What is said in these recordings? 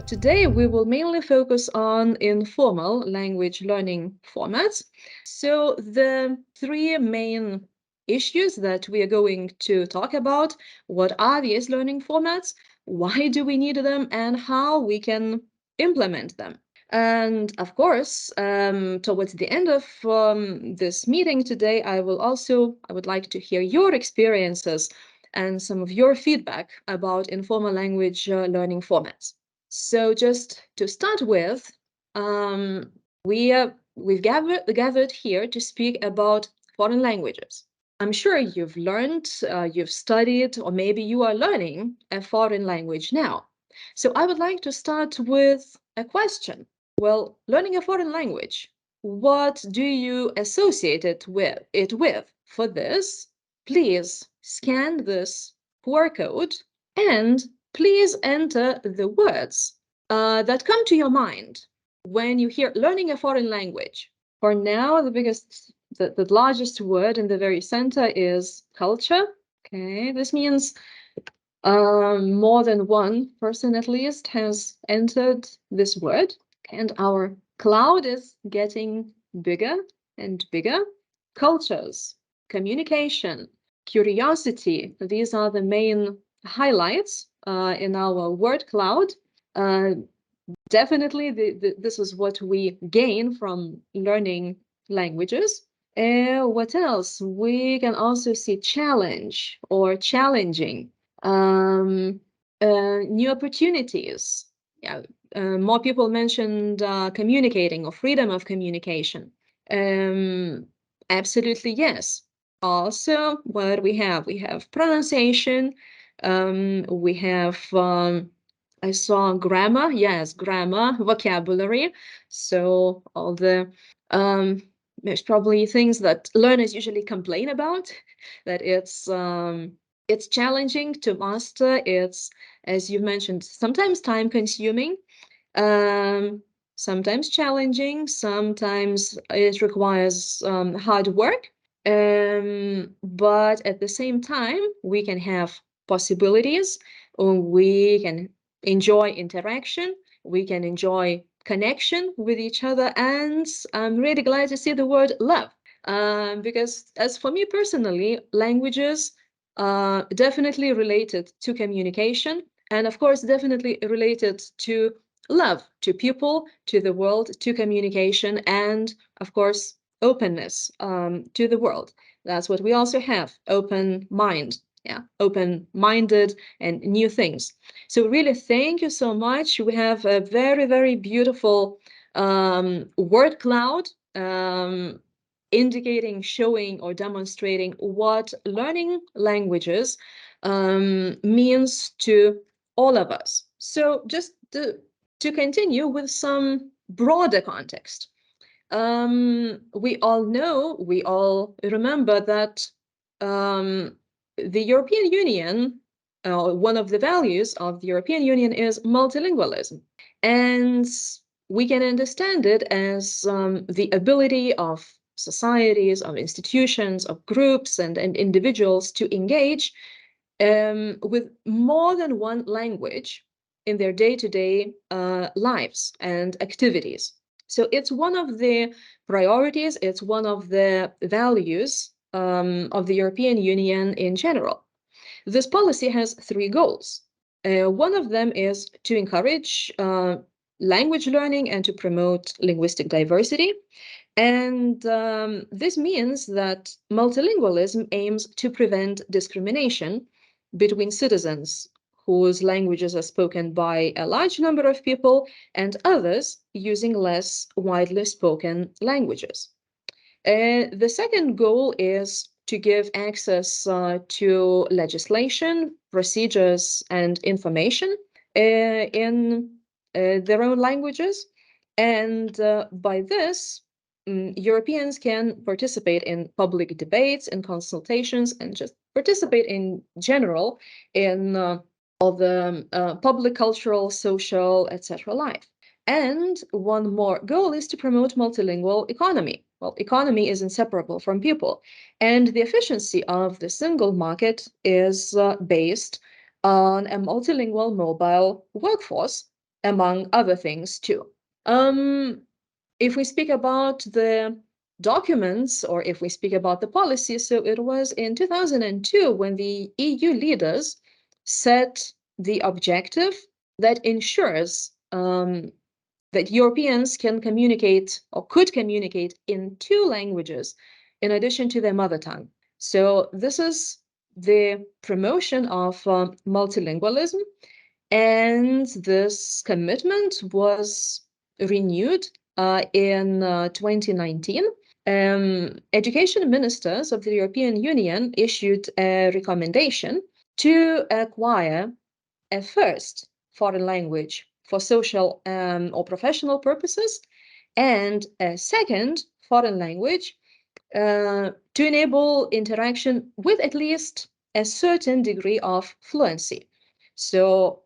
Today, we will mainly focus on informal language learning formats. So the three main issues that we are going to talk about: what are these learning formats, why do we need them, and how we can implement them. And of course, towards the end of this meeting today, I would like to hear your experiences and some of your feedback about informal language learning formats. So just to start with, we've gathered here to speak about foreign languages. I'm sure you've learned, you've studied, or maybe you are learning a foreign language now. So I would like to start with a question. Well, learning a foreign language, what do you associate it with? For this, please scan this QR code and please enter the words that come to your mind when you hear learning a foreign language. For now, the largest word in the very center is culture. Okay, this means more than one person at least has entered this word, and our cloud is getting bigger and bigger. Cultures, communication, curiosity, these are the main highlights in our word cloud. Definitely, this is what we gain from learning languages. What else? We can also see challenge or challenging, new opportunities. Yeah, more people mentioned communicating or freedom of communication. Absolutely, yes. Also, what we have? We have pronunciation. We have I saw grammar. Yes, grammar, vocabulary. So all the there's probably things that learners usually complain about, that it's challenging to master. It's, as you mentioned, sometimes time consuming, sometimes challenging, sometimes it requires hard work. But at the same time, we can have possibilities, we can enjoy interaction, we can enjoy connection with each other, and I'm really glad to see the word love. Because as for me personally, languages are definitely related to communication, and of course, definitely related to love, to people, to the world, to communication, and of course, openness to the world. That's what we also have, open mind. Yeah, open-minded and new things. So really, thank you so much. We have a very, very beautiful word cloud indicating, showing, or demonstrating what learning languages means to all of us. So just to continue with some broader context. We all remember that the European Union, one of the values of the European Union is multilingualism. And we can understand it as the ability of societies, of institutions, of groups, and individuals to engage with more than one language in their day-to-day lives and activities. So it's one of the priorities, it's one of the values of the European Union in general. This policy has three goals. One of them is to encourage language learning and to promote linguistic diversity. And this means that multilingualism aims to prevent discrimination between citizens whose languages are spoken by a large number of people and others using less widely spoken languages. The second goal is to give access to legislation, procedures, and information in their own languages. And by this, Europeans can participate in public debates and consultations and just participate in general in all the public, cultural, social, etc. life. And one more goal is to promote multilingual economy. well, economy is inseparable from people. And the efficiency of the single market is based on a multilingual mobile workforce, among other things too. If we speak about the documents, or if we speak about the policy, so it was in 2002 when the EU leaders set the objective that ensures that Europeans can communicate or could communicate in 2 languages in addition to their mother tongue. So this is the promotion of multilingualism, and this commitment was renewed in 2019. Education ministers of the European Union issued a recommendation to acquire a first foreign language for social or professional purposes, and a second foreign language to enable interaction with at least a certain degree of fluency. So,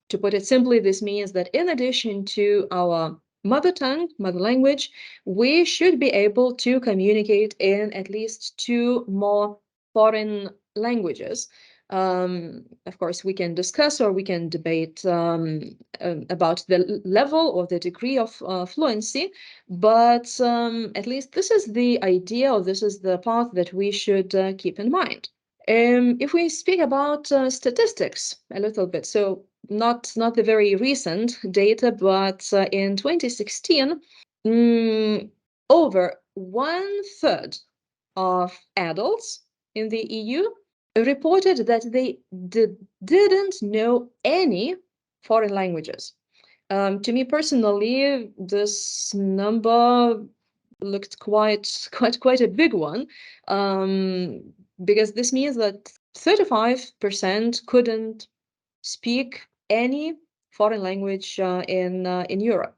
to put it simply, this means that in addition to our mother tongue, mother language, we should be able to communicate in at least 2 more foreign languages. Of course, we can discuss or we can debate about the level or the degree of fluency, but at least this is the idea, or this is the path that we should keep in mind. If we speak about statistics a little bit, so not the very recent data, but in 2016, over 1/3 of adults in the EU reported that they didn't know any foreign languages. To me personally, this number looked quite a big one, because this means that 35% couldn't speak any foreign language in Europe.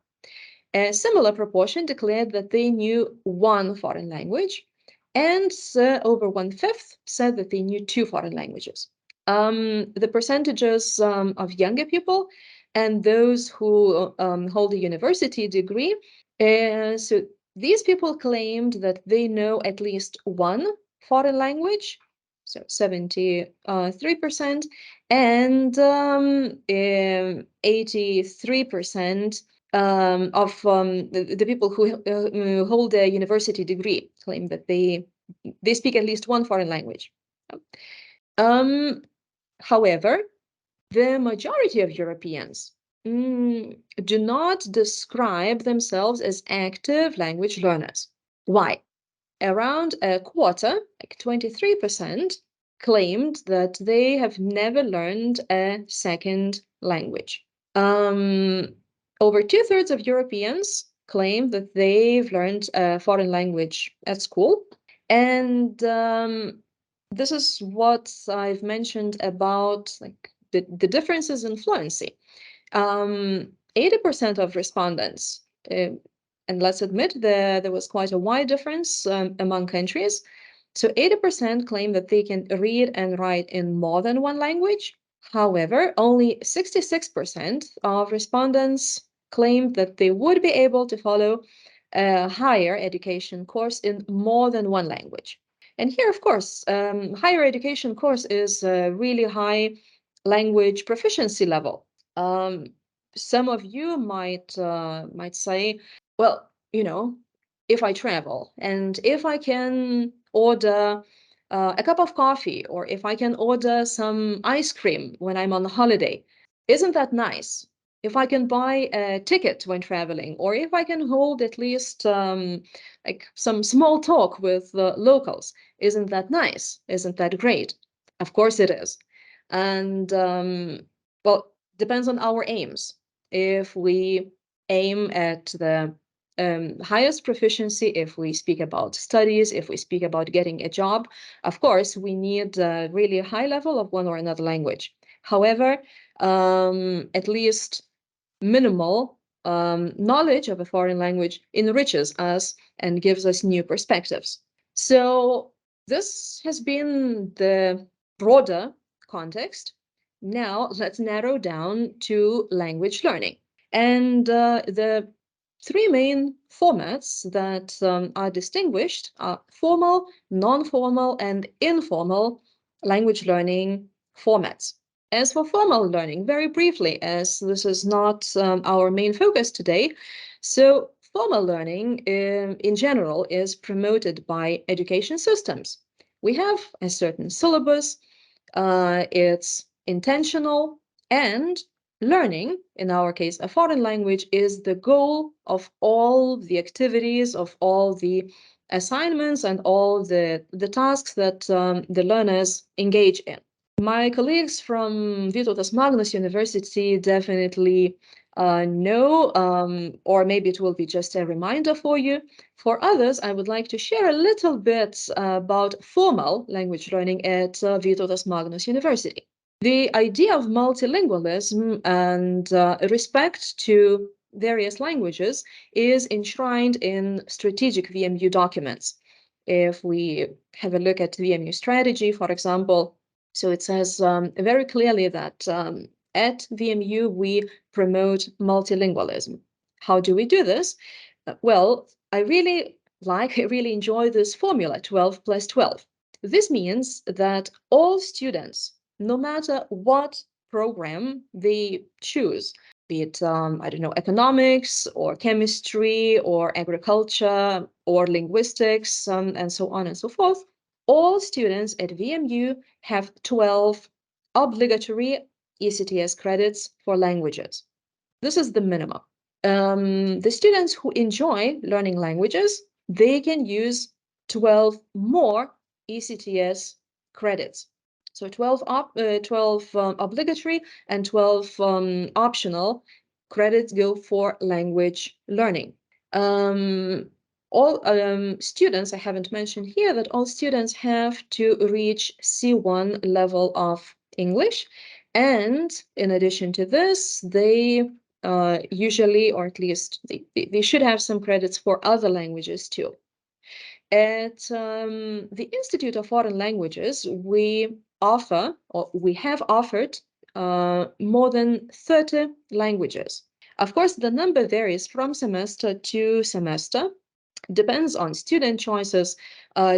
A similar proportion declared that they knew 1 foreign language, and over 1/5 said that they knew 2 foreign languages. The percentages of younger people and those who hold a university degree, so these people claimed that they know at least 1 foreign language, so 73%, and 83% of the people who hold a university degree claim that they speak at least 1 foreign language. However, the majority of Europeans do not describe themselves as active language learners. Why? Around a quarter, like 23%, claimed that they have never learned a second language. Over 2/3 of Europeans claim that they've learned a foreign language at school. And this is what I've mentioned about like the differences in fluency. 80% of respondents, and let's admit there was quite a wide difference among countries. So 80% claim that they can read and write in more than 1 language. However, only 66% of respondents claimed that they would be able to follow a higher education course in more than 1 language. And here, of course, higher education course is a really high language proficiency level. Some of you might say, well, if I travel and if I can order a cup of coffee, or if I can order some ice cream when I'm on holiday, isn't that nice? If I can buy a ticket when traveling, or if I can hold at least like some small talk with the locals, isn't that nice? Isn't that great? Of course it is. And well, depends on our aims. If we aim at the highest proficiency, if we speak about studies, if we speak about getting a job, of course, we need a really high level of one or another language. However, at least minimal knowledge of a foreign language enriches us and gives us new perspectives. So this has been the broader context. Now let's narrow down to language learning. And the three main formats that are distinguished: formal, non-formal, and informal language learning formats. As for formal learning, very briefly, as this is not our main focus today, so formal learning in general is promoted by education systems. We have a certain syllabus, it's intentional, and learning, in our case, a foreign language, is the goal of all the activities, of all the assignments, and all the tasks that the learners engage in. My colleagues from Vytautas Magnus University definitely know, or maybe it will be just a reminder for you. For others, I would like to share a little bit about formal language learning at Vytautas Magnus University. The idea of multilingualism and respect to various languages is enshrined in strategic VMU documents. If we have a look at VMU strategy, for example, so it says very clearly that at VMU, we promote multilingualism. How do we do this? Well, I really enjoy this formula, 12 plus 12. This means that all students, no matter what program they choose, be it, I don't know, economics or chemistry or agriculture or linguistics, and so on and so forth, all students at VMU have 12 obligatory ECTS credits for languages. This is the minimum. The students who enjoy learning languages, they can use 12 more ECTS credits. So 12 obligatory and 12 optional credits go for language learning. All students, I haven't mentioned here that all students have to reach C1 level of English. And in addition to this, they usually, or at least they should have some credits for other languages too. At the Institute of Foreign Languages, we offer, or we have offered, more than 30 languages. Of course, the number varies from semester to semester, depends on student choices,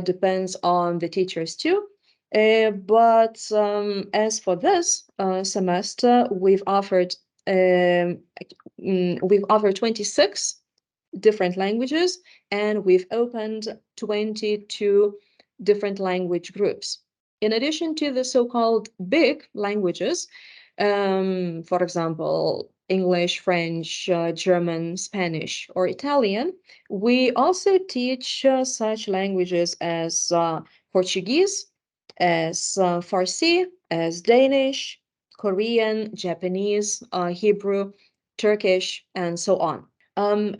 depends on the teachers too. But as for this semester, we've offered 26 different languages, and we've opened 22 different language groups. In addition to the so-called big languages, for example, English, French, German, Spanish, or Italian, we also teach such languages as Portuguese, as Farsi, as Danish, Korean, Japanese, Hebrew, Turkish, and so on.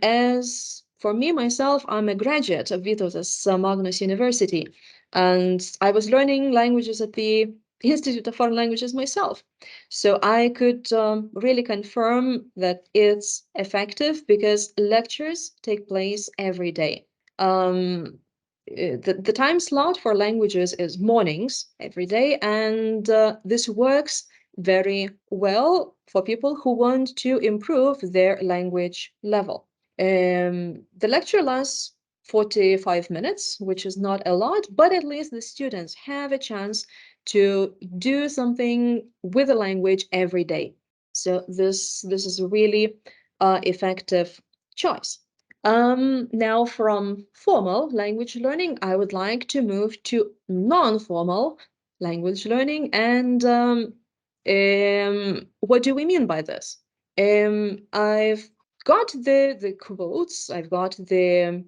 As for me, myself, I'm a graduate of Vytautas Magnus University, and I was learning languages at the Institute of Foreign Languages myself. So I could really confirm that it's effective because lectures take place every day. The time slot for languages is mornings every day, and this works very well for people who want to improve their language level. The lecture lasts 45 minutes, which is not a lot, but at least the students have a chance to do something with the language every day. So this is a really effective choice. Now from formal language learning, I would like to move to non-formal language learning. And what do we mean by this? I've got the quotes, I've got the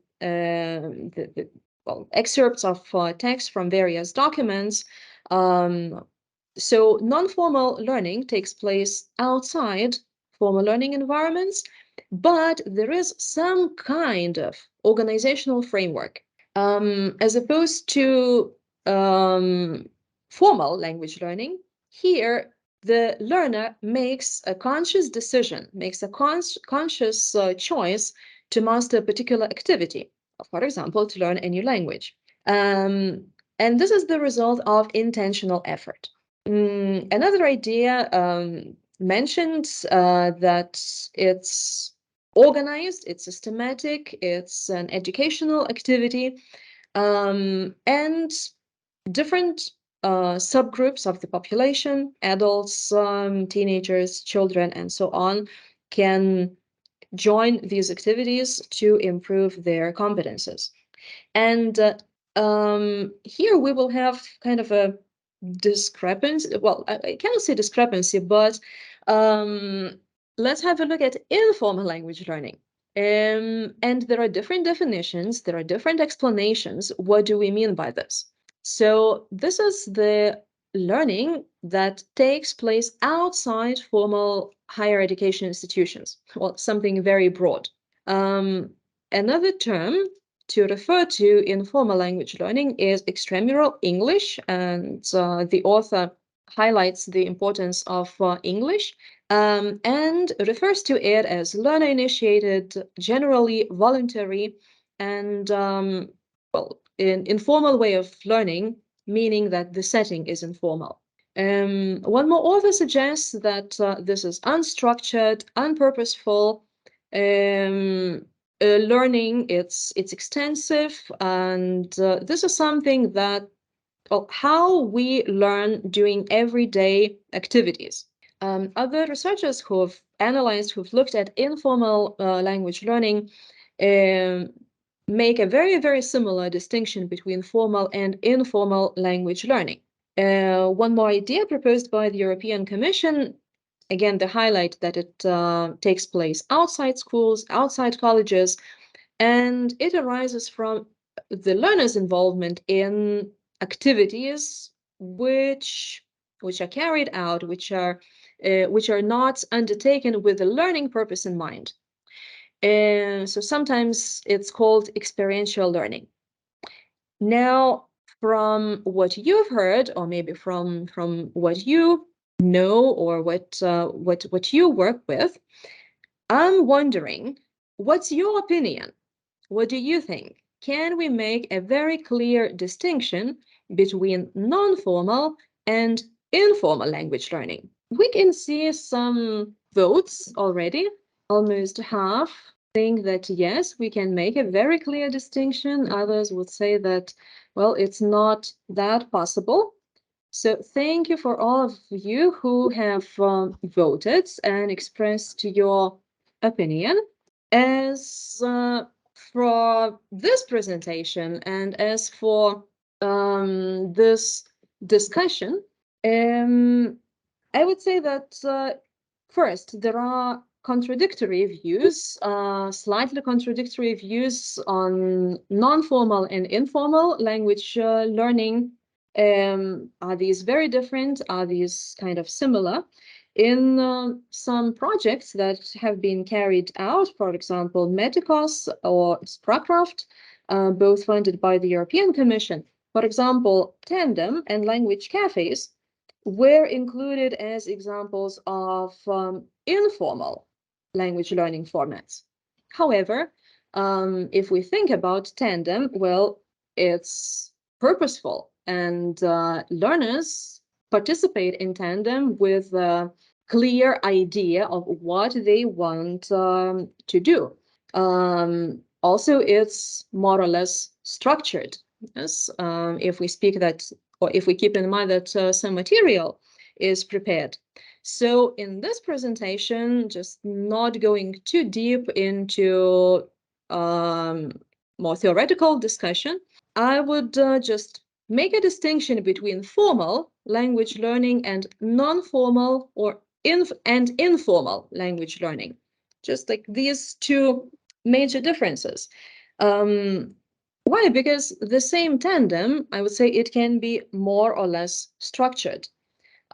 excerpts of text from various documents. So non-formal learning takes place outside formal learning environments, but there is some kind of organizational framework. As opposed to formal language learning, here the learner makes a conscious decision, makes a conscious choice to master a particular activity, for example, to learn a new language. And this is the result of intentional effort. Another idea mentioned that it's organized, it's systematic, it's an educational activity, and different subgroups of the population, adults, teenagers, children, and so on, can join these activities to improve their competences. And here we will have kind of a discrepancy. Well, I cannot say discrepancy, but let's have a look at informal language learning. And there are different definitions, there are different explanations. What do we mean by this? So this is the learning that takes place outside formal higher education institutions. Well, something very broad. Another term to refer to informal language learning is extramural English, and the author highlights the importance of English and refers to it as learner-initiated, generally voluntary, and well, an informal way of learning, meaning that the setting is informal. One more author suggests that this is unstructured, unpurposeful learning. It's extensive, and this is something that, well, how we learn doing everyday activities. Other researchers who've analyzed, who've looked at informal language learning, make a very, very similar distinction between formal and informal language learning. One more idea proposed by the European Commission, again, the highlight that it takes place outside schools, outside colleges, and it arises from the learner's involvement in activities which are carried out, which are not undertaken with a learning purpose in mind. And so sometimes it's called experiential learning. Now, from what you've heard, or maybe from what you know, or what you work with, I'm wondering, what's your opinion? What do you think? Can we make a very clear distinction between non-formal and informal language learning? We can see some votes already. Almost half think that yes, we can make a very clear distinction. Others would say that, well, it's not that possible. So thank you for all of you who have voted and expressed your opinion. As for this presentation and as for this discussion, I would say that first, there are contradictory views, slightly contradictory views on non-formal and informal language learning. Are these very different? Are these kind of similar? In some projects that have been carried out, for example, Meticos or Spracraft, both funded by the European Commission, for example, Tandem and language cafes were included as examples of informal language learning formats. However, if we think about Tandem, well, it's purposeful, and learners participate in Tandem with a clear idea of what they want to do. Also, it's more or less structured. Yes, if we speak that, or if we keep in mind that some material is prepared. So in this presentation, just not going too deep into more theoretical discussion, I would just make a distinction between formal language learning and non-formal or informal language learning. Just like these two major differences. Why? Because the same tandem, I would say, it can be more or less structured.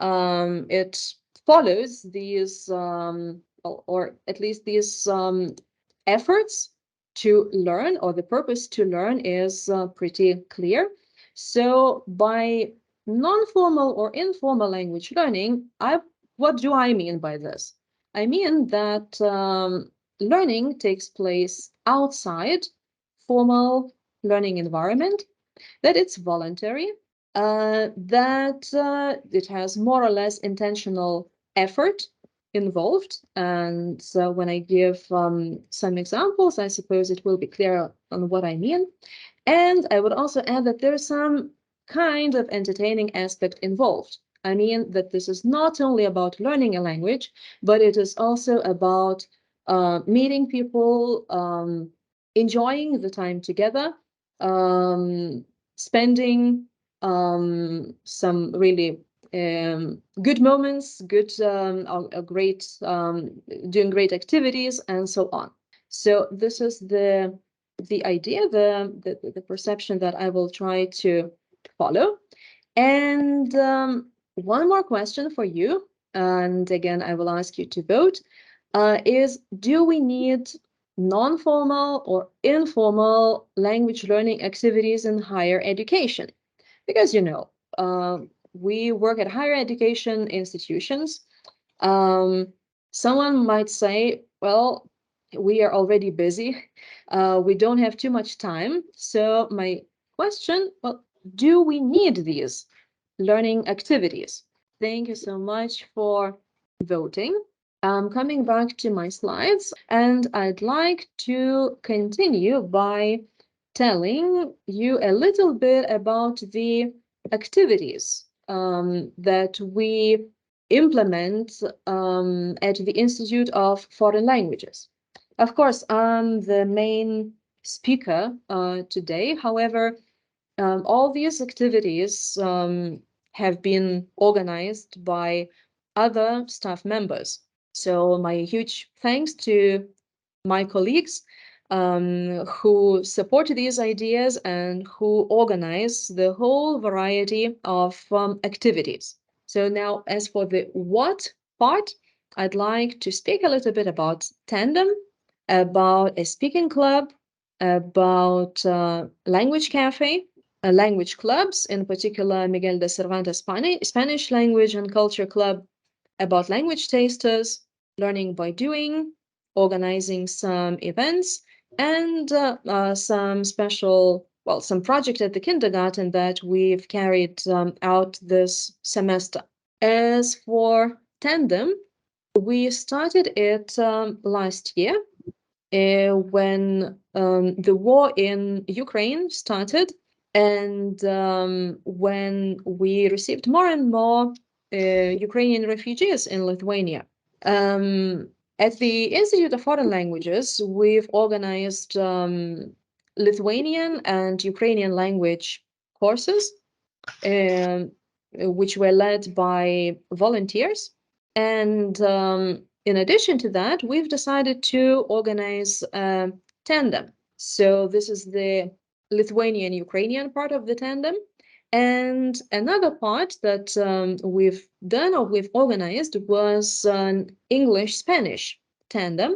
It follows these, or at least these efforts to learn, or the purpose to learn is pretty clear. So by non-formal or informal language learning, what do I mean by this? I mean that learning takes place outside formal learning environment, that it's voluntary, that it has more or less intentional effort, involved. And so when I give some examples, I suppose it will be clear on what I mean. And I would also add that there's some kind of entertaining aspect involved. I mean that this is not only about learning a language, but it is also about meeting people, enjoying the time together, spending some really good moments, a great, doing great activities, and so on. So this is the idea, the perception that I will try to follow. And one more question for you, and again, I will ask you to vote, is do we need non-formal or informal language learning activities in higher education? Because, we work at higher education institutions. Someone might say, well, we are already busy. We don't have too much time. So my question, well, do we need these learning activities? Thank you so much for voting. I'm coming back to my slides, and I'd like to continue by telling you a little bit about the activities that we implement at the Institute of Foreign Languages. Of course, I'm the main speaker today. However, all these activities have been organized by other staff members. So my huge thanks to my colleagues who support these ideas and who organize the whole variety of activities. So now, as for the what part, I'd like to speak a little bit about tandem, about a speaking club, about language cafe, language clubs, in particular Miguel de Cervantes Spanish Language and Culture Club, about language tasters, learning by doing, organizing some events, and some special, well, some project at the kindergarten that we've carried out this semester. As for tandem, we started it last year when the war in Ukraine started, and when we received more and more Ukrainian refugees in Lithuania. At the Institute of Foreign Languages, we've organized Lithuanian and Ukrainian language courses, which were led by volunteers. And in addition to that, we've decided to organize a tandem. So this is the Lithuanian-Ukrainian part of the tandem. And another part that we've done or we've organized was an English-Spanish tandem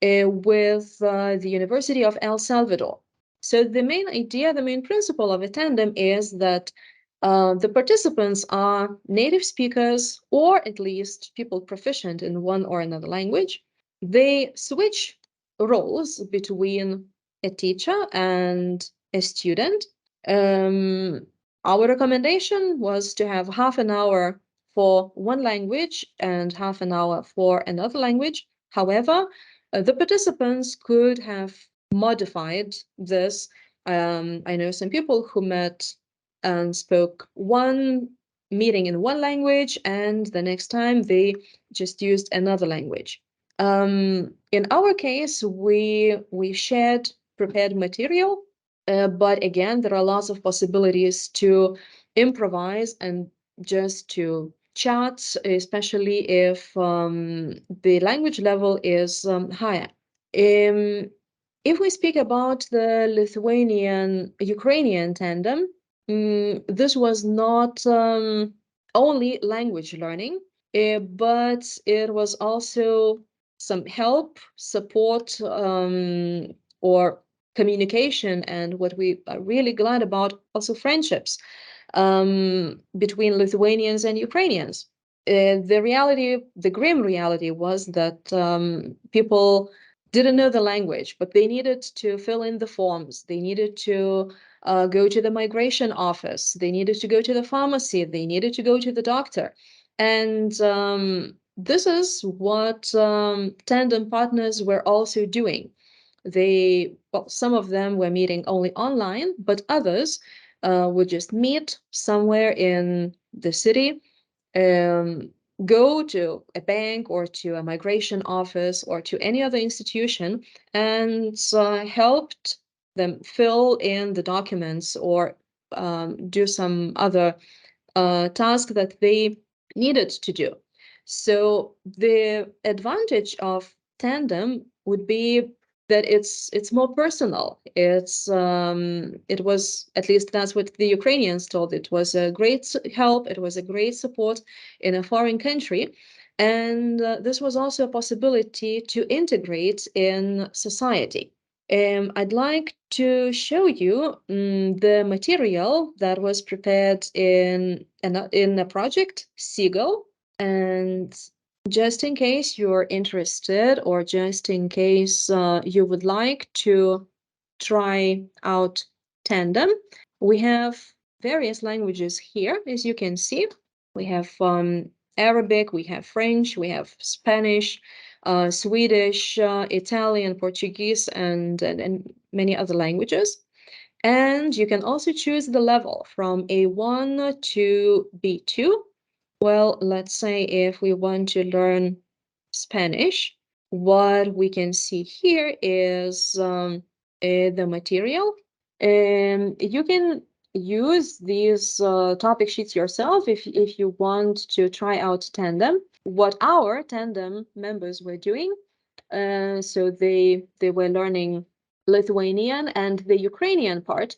with the University of El Salvador. So the main idea, the main principle of a tandem is that the participants are native speakers, or at least people proficient in one or another language. They switch roles between a teacher and a student. Our recommendation was to have half an hour for one language and half an hour for another language. However, the participants could have modified this. I know some people who met and spoke one meeting in one language, and the next time they just used another language. In our case, we shared prepared material, but again, there are lots of possibilities to improvise and just to chat, especially if the language level is higher. If we speak about the Lithuanian-Ukrainian tandem, this was not only language learning, but it was also some help, support, or communication, and what we are really glad about, also friendships between Lithuanians and Ukrainians. The reality, the grim reality was that people didn't know the language, but they needed to fill in the forms. They needed to go to the migration office. They needed to go to the pharmacy. They needed to go to the doctor. And this is what tandem partners were also doing. Well, some of them were meeting only online, but others would just meet somewhere in the city, um, go to a bank or to a migration office or to any other institution, and helped them fill in the documents or do some other task that they needed to do. So the advantage of tandem would be that it's more personal. It was, at least that's what the Ukrainians told. It was a great help. It was a great support in a foreign country. And this was also a possibility to integrate in society. I'd like to show you the material that was prepared in a project, Seagull. And just in case you're interested, or just in case you would like to try out Tandem, we have various languages here, as you can see. We have Arabic, we have French, we have Spanish, Swedish, Italian, Portuguese, and many other languages. And you can also choose the level from A1 to B2. Well, let's say if we want to learn Spanish, what we can see here is the material. You can use these topic sheets yourself if you want to try out Tandem. What our Tandem members were doing, so they were learning Lithuanian, and the Ukrainian part,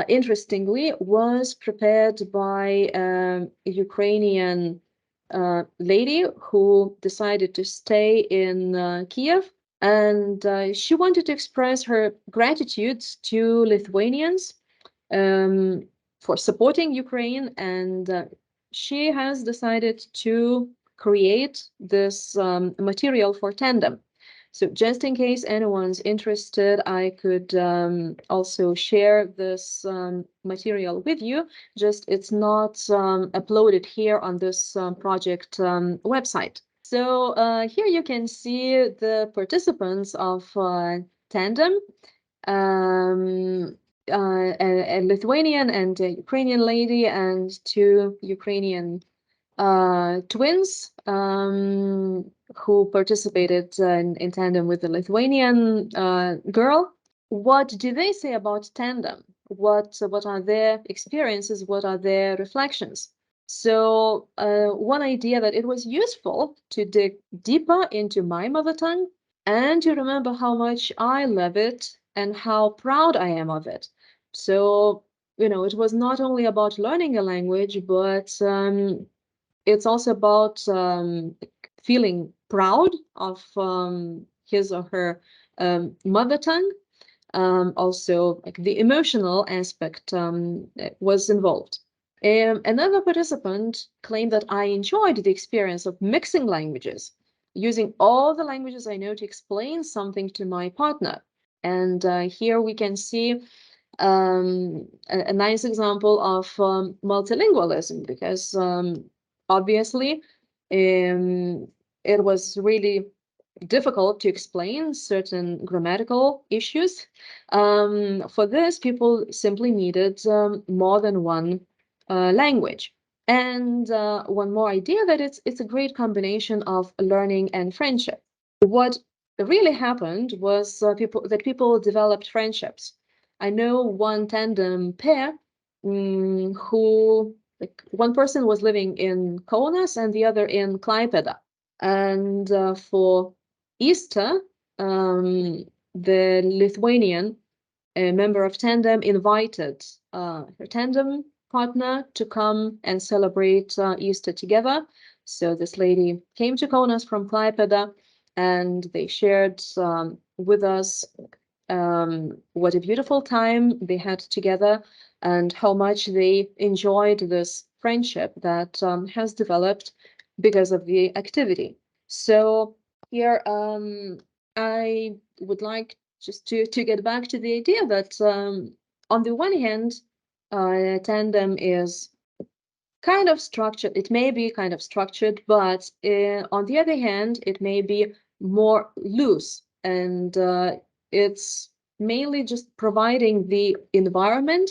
interestingly, was prepared by a Ukrainian lady who decided to stay in Kiev, and she wanted to express her gratitude to Lithuanians um, for supporting Ukraine, and she has decided to create this material for Tandem. So just in case anyone's interested, I could also share this material with you. Just it's not uploaded here on this project website. So here you can see the participants of Tandem. Um, a Lithuanian and a Ukrainian lady, and two Ukrainian twins who participated in tandem with the Lithuanian girl. What do they say about tandem? What are their experiences? What are their reflections? So one idea that it was useful to dig deeper into my mother tongue and to remember how much I love it and how proud I am of it. So, it was not only about learning a language, but it's also about feeling proud of his or her mother tongue. Also, like the emotional aspect was involved. Another participant claimed that I enjoyed the experience of mixing languages, using all the languages I know to explain something to my partner. And here we can see a nice example of multilingualism, because obviously it was really difficult to explain certain grammatical issues. For this, people simply needed more than one language. And one more idea, that it's a great combination of learning and friendship. What really happened was people developed friendships. I know one tandem pair who, like, one person was living in Kaunas and the other in Klaipėda. And for Easter, the Lithuanian member of tandem invited her tandem partner to come and celebrate Easter together. So this lady came to Kaunas from Klaipėda, and they shared with us what a beautiful time they had together, and how much they enjoyed this friendship that has developed because of the activity. So here I would like just to get back to the idea that on the one hand, tandem is kind of structured. It may be kind of structured, but on the other hand, it may be more loose, and it's mainly just providing the environment,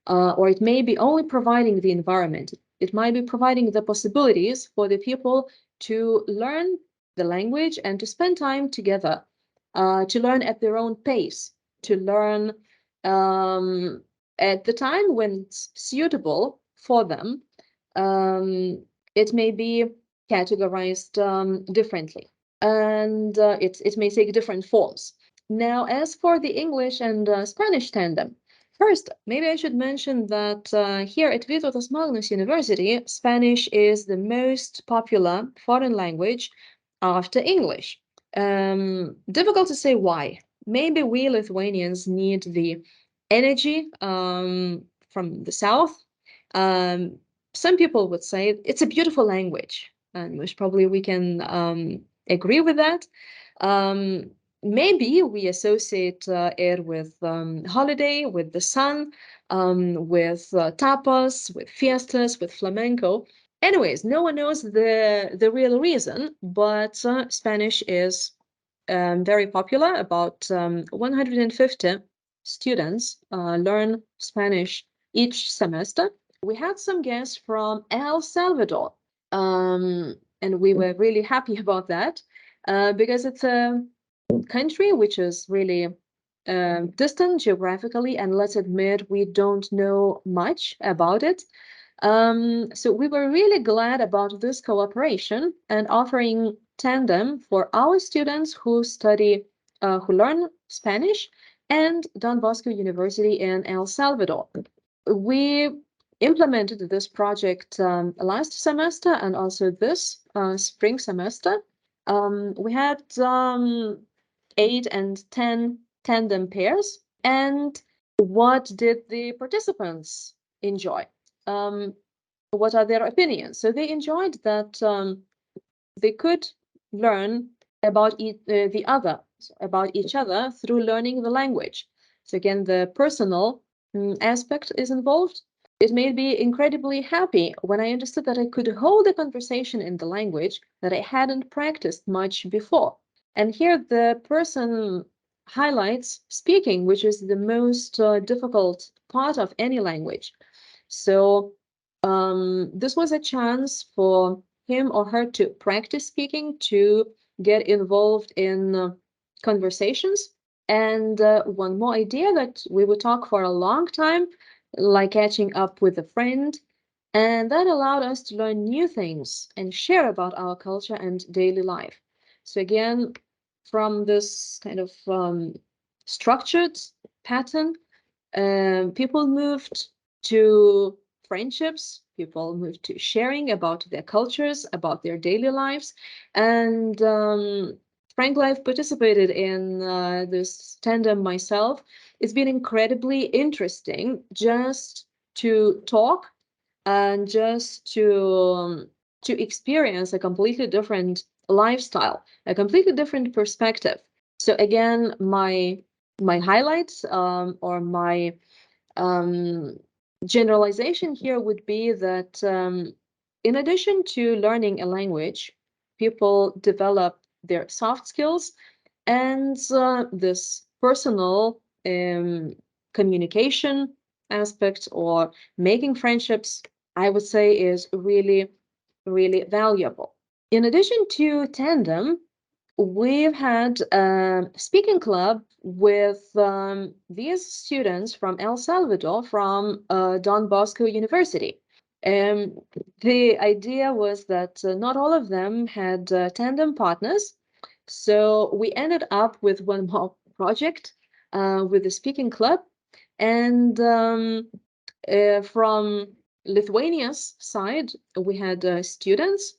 or it may be only providing the environment. It might be providing the possibilities for the people to learn the language and to spend time together, to learn at their own pace, to learn at the time when it's suitable for them. It may be categorized differently, and it may take different forms. Now, as for the English and Spanish tandem, first, maybe I should mention that here at Vytautas Magnus University, Spanish is the most popular foreign language after English. Difficult to say why. Maybe we Lithuanians need the energy from the south. Um, some people would say it's a beautiful language, and which probably we can agree with that. Um, Maybe we associate it with holiday, with the sun, with tapas, with fiestas, with flamenco. Anyways, no one knows the real reason, but Spanish is very popular. About 150 students learn Spanish each semester. We had some guests from El Salvador, and we were really happy about that because it's a country which is really distant geographically, and let's admit we don't know much about it. So we were really glad about this cooperation and offering tandem for our students who study, who learn Spanish, and Don Bosco University in El Salvador. We implemented this project last semester and also this spring semester. We had 8 and 10 tandem pairs. And what did the participants enjoy? What are their opinions? So they enjoyed that they could learn about about each other through learning the language. So again, the personal aspect is involved. It made me incredibly happy when I understood that I could hold a conversation in the language that I hadn't practiced much before. And here the person highlights speaking, which is the most difficult part of any language. So this was a chance for him or her to practice speaking, to get involved in conversations. And one more idea that we would talk for a long time, like catching up with a friend. And that allowed us to learn new things and share about our culture and daily life. So again, from this kind of structured pattern, people moved to friendships, people moved to sharing about their cultures, about their daily lives. And frankly, I've participated in this tandem myself. It's been incredibly interesting just to talk and just to experience a completely different lifestyle, a completely different perspective. So again, my highlights or my um, generalization here would be that in addition to learning a language, people develop their soft skills, and this personal communication aspect or making friendships, I would say, is really, really valuable. In addition to tandem, we've had a speaking club with these students from El Salvador, from Don Bosco University. Um, the idea was that not all of them had tandem partners, so we ended up with one more project with the speaking club, and from Lithuania's side, we had students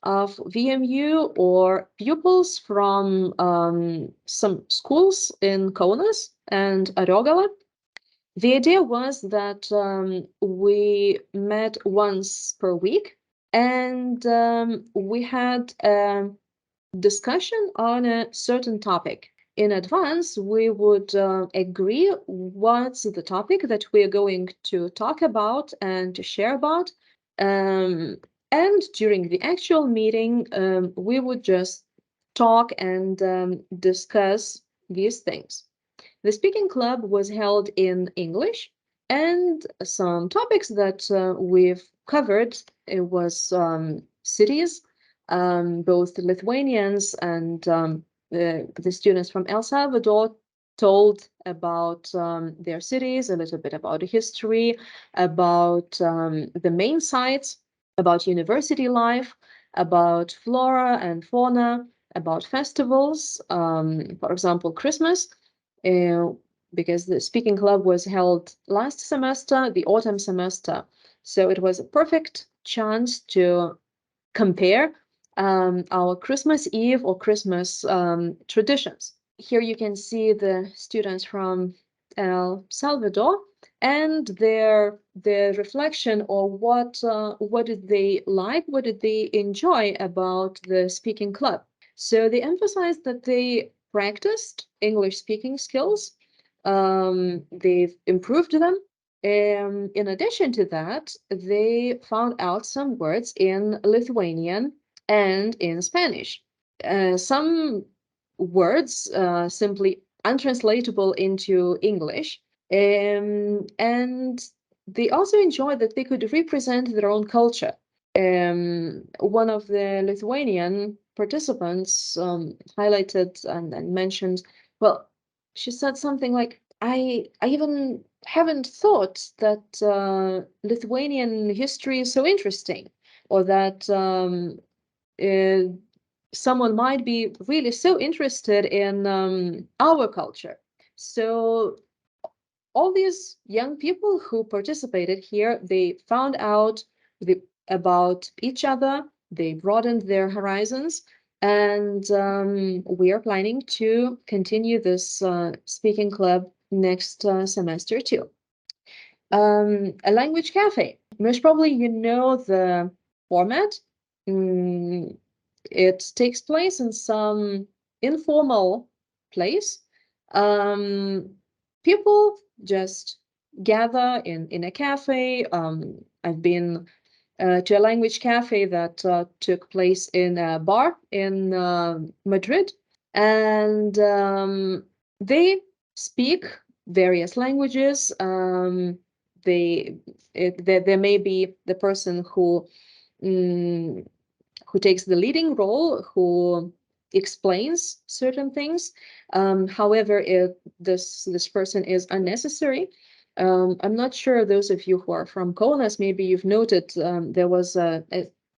of VMU or pupils from some schools in Kaunas and Ariogala. The idea was that we met once per week, and we had a discussion on a certain topic. In advance, we would agree what's the topic that we are going to talk about and to share about. And during the actual meeting, we would just talk and discuss these things. The speaking club was held in English, and some topics that we've covered, it was cities, both Lithuanians and the students from El Salvador told about their cities, a little bit about the history, about the main sites, about university life, about flora and fauna, about festivals, for example, Christmas, uh, because the speaking club was held last semester, the autumn semester. So it was a perfect chance to compare our Christmas Eve or Christmas traditions. Here you can see the students from El Salvador and their reflection, or what did they like, what did they enjoy about the speaking club. So they emphasized that they practiced English speaking skills. They've improved them. In addition to that, they found out some words in Lithuanian and in Spanish. Some words simply untranslatable into English. And they also enjoyed that they could represent their own culture. One of the Lithuanian participants highlighted and mentioned, well, she said something like, I even haven't thought that Lithuanian history is so interesting, or that uh, someone might be really so interested in our culture. So all these young people who participated here, they found out about each other, they broadened their horizons, and we are planning to continue this speaking club next semester too. A language cafe. Most probably you know the format. Mm, it takes place in some informal place. People just gather in a cafe. I've been to a language cafe that took place in a bar in Madrid, and they speak various languages. There may be the person mm, who takes the leading role, who explains certain things. However, if this person is unnecessary, I'm not sure those of you who are from Kaunas, maybe you've noted there was a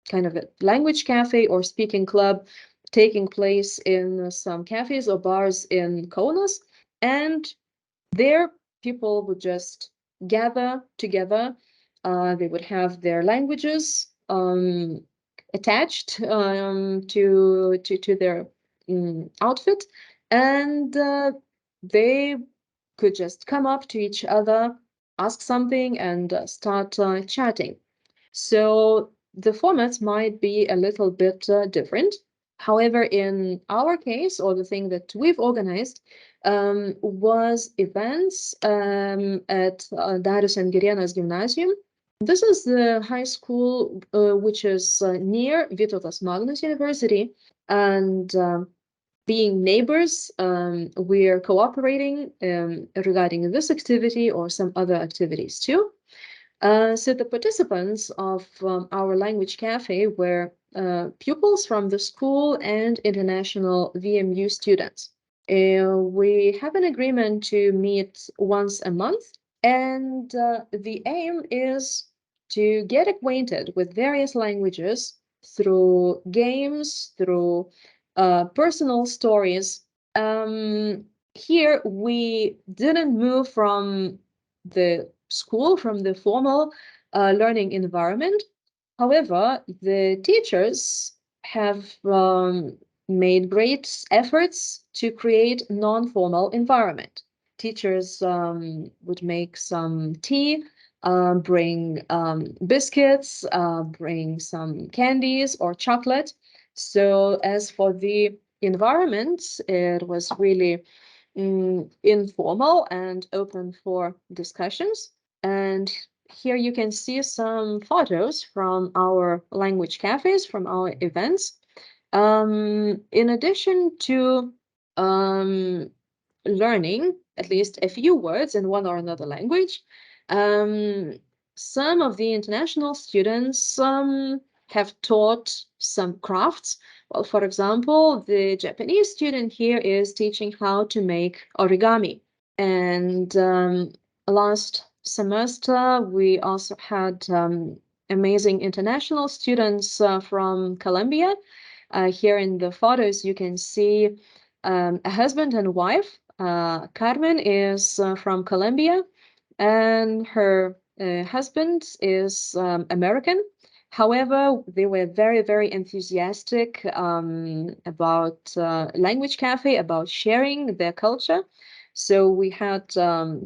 kind of a language cafe or speaking club taking place in some cafes or bars in Kaunas, and there people would just gather together. They would have their languages attached to their outfit, and they could just come up to each other, ask something, and start chatting. So the formats might be a little bit different. However, in our case, or the thing that we've organized, was events at Darius and Girėnas Gymnasium. This is the high school which is near Vytautas Magnus University, and being neighbors, we're cooperating regarding this activity or some other activities too. So the participants of our language cafe were pupils from the school and international VMU students. We have an agreement to meet once a month, and the aim is to get acquainted with various languages through games, through personal stories. Here, we didn't move from the school, from the formal learning environment. However, the teachers have made great efforts to create non-formal environment. Teachers would make some tea, bring biscuits, bring some candies or chocolate. So as for the environment, it was really informal and open for discussions. And here you can see some photos from our language cafes, from our events. In addition to learning at least a few words in one or another language, um, some of the international students have taught some crafts. Well, for example, the Japanese student here is teaching how to make origami. And last semester, we also had amazing international students from Colombia. Here in the photos, you can see a husband and wife. Carmen is from Colombia, and her husband is American. However, they were very, very enthusiastic about language cafe, about sharing their culture. So we had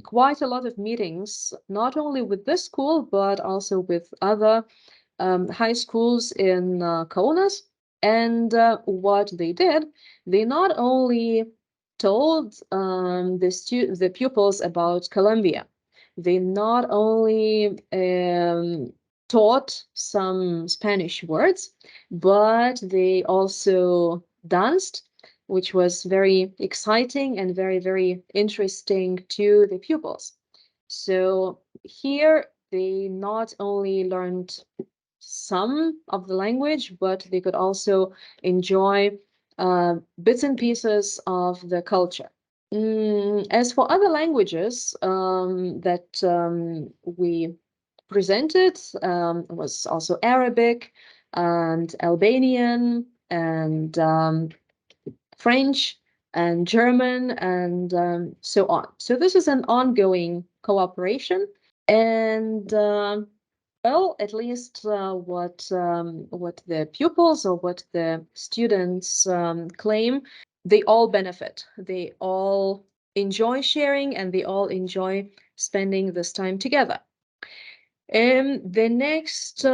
quite a lot of meetings, not only with this school, but also with other high schools in Kaunas. And what they did, they not only told the pupils about Colombia, they not only taught some Spanish words, but they also danced, which was very exciting and very, very interesting to the pupils. So here they not only learned some of the language, but they could also enjoy bits and pieces of the culture. As for other languages that we presented, was also Arabic and Albanian and French and German and so on. So this is an ongoing cooperation, and well, at least what the pupils or what the students claim, they all benefit. They all enjoy sharing, and they all enjoy spending this time together. The next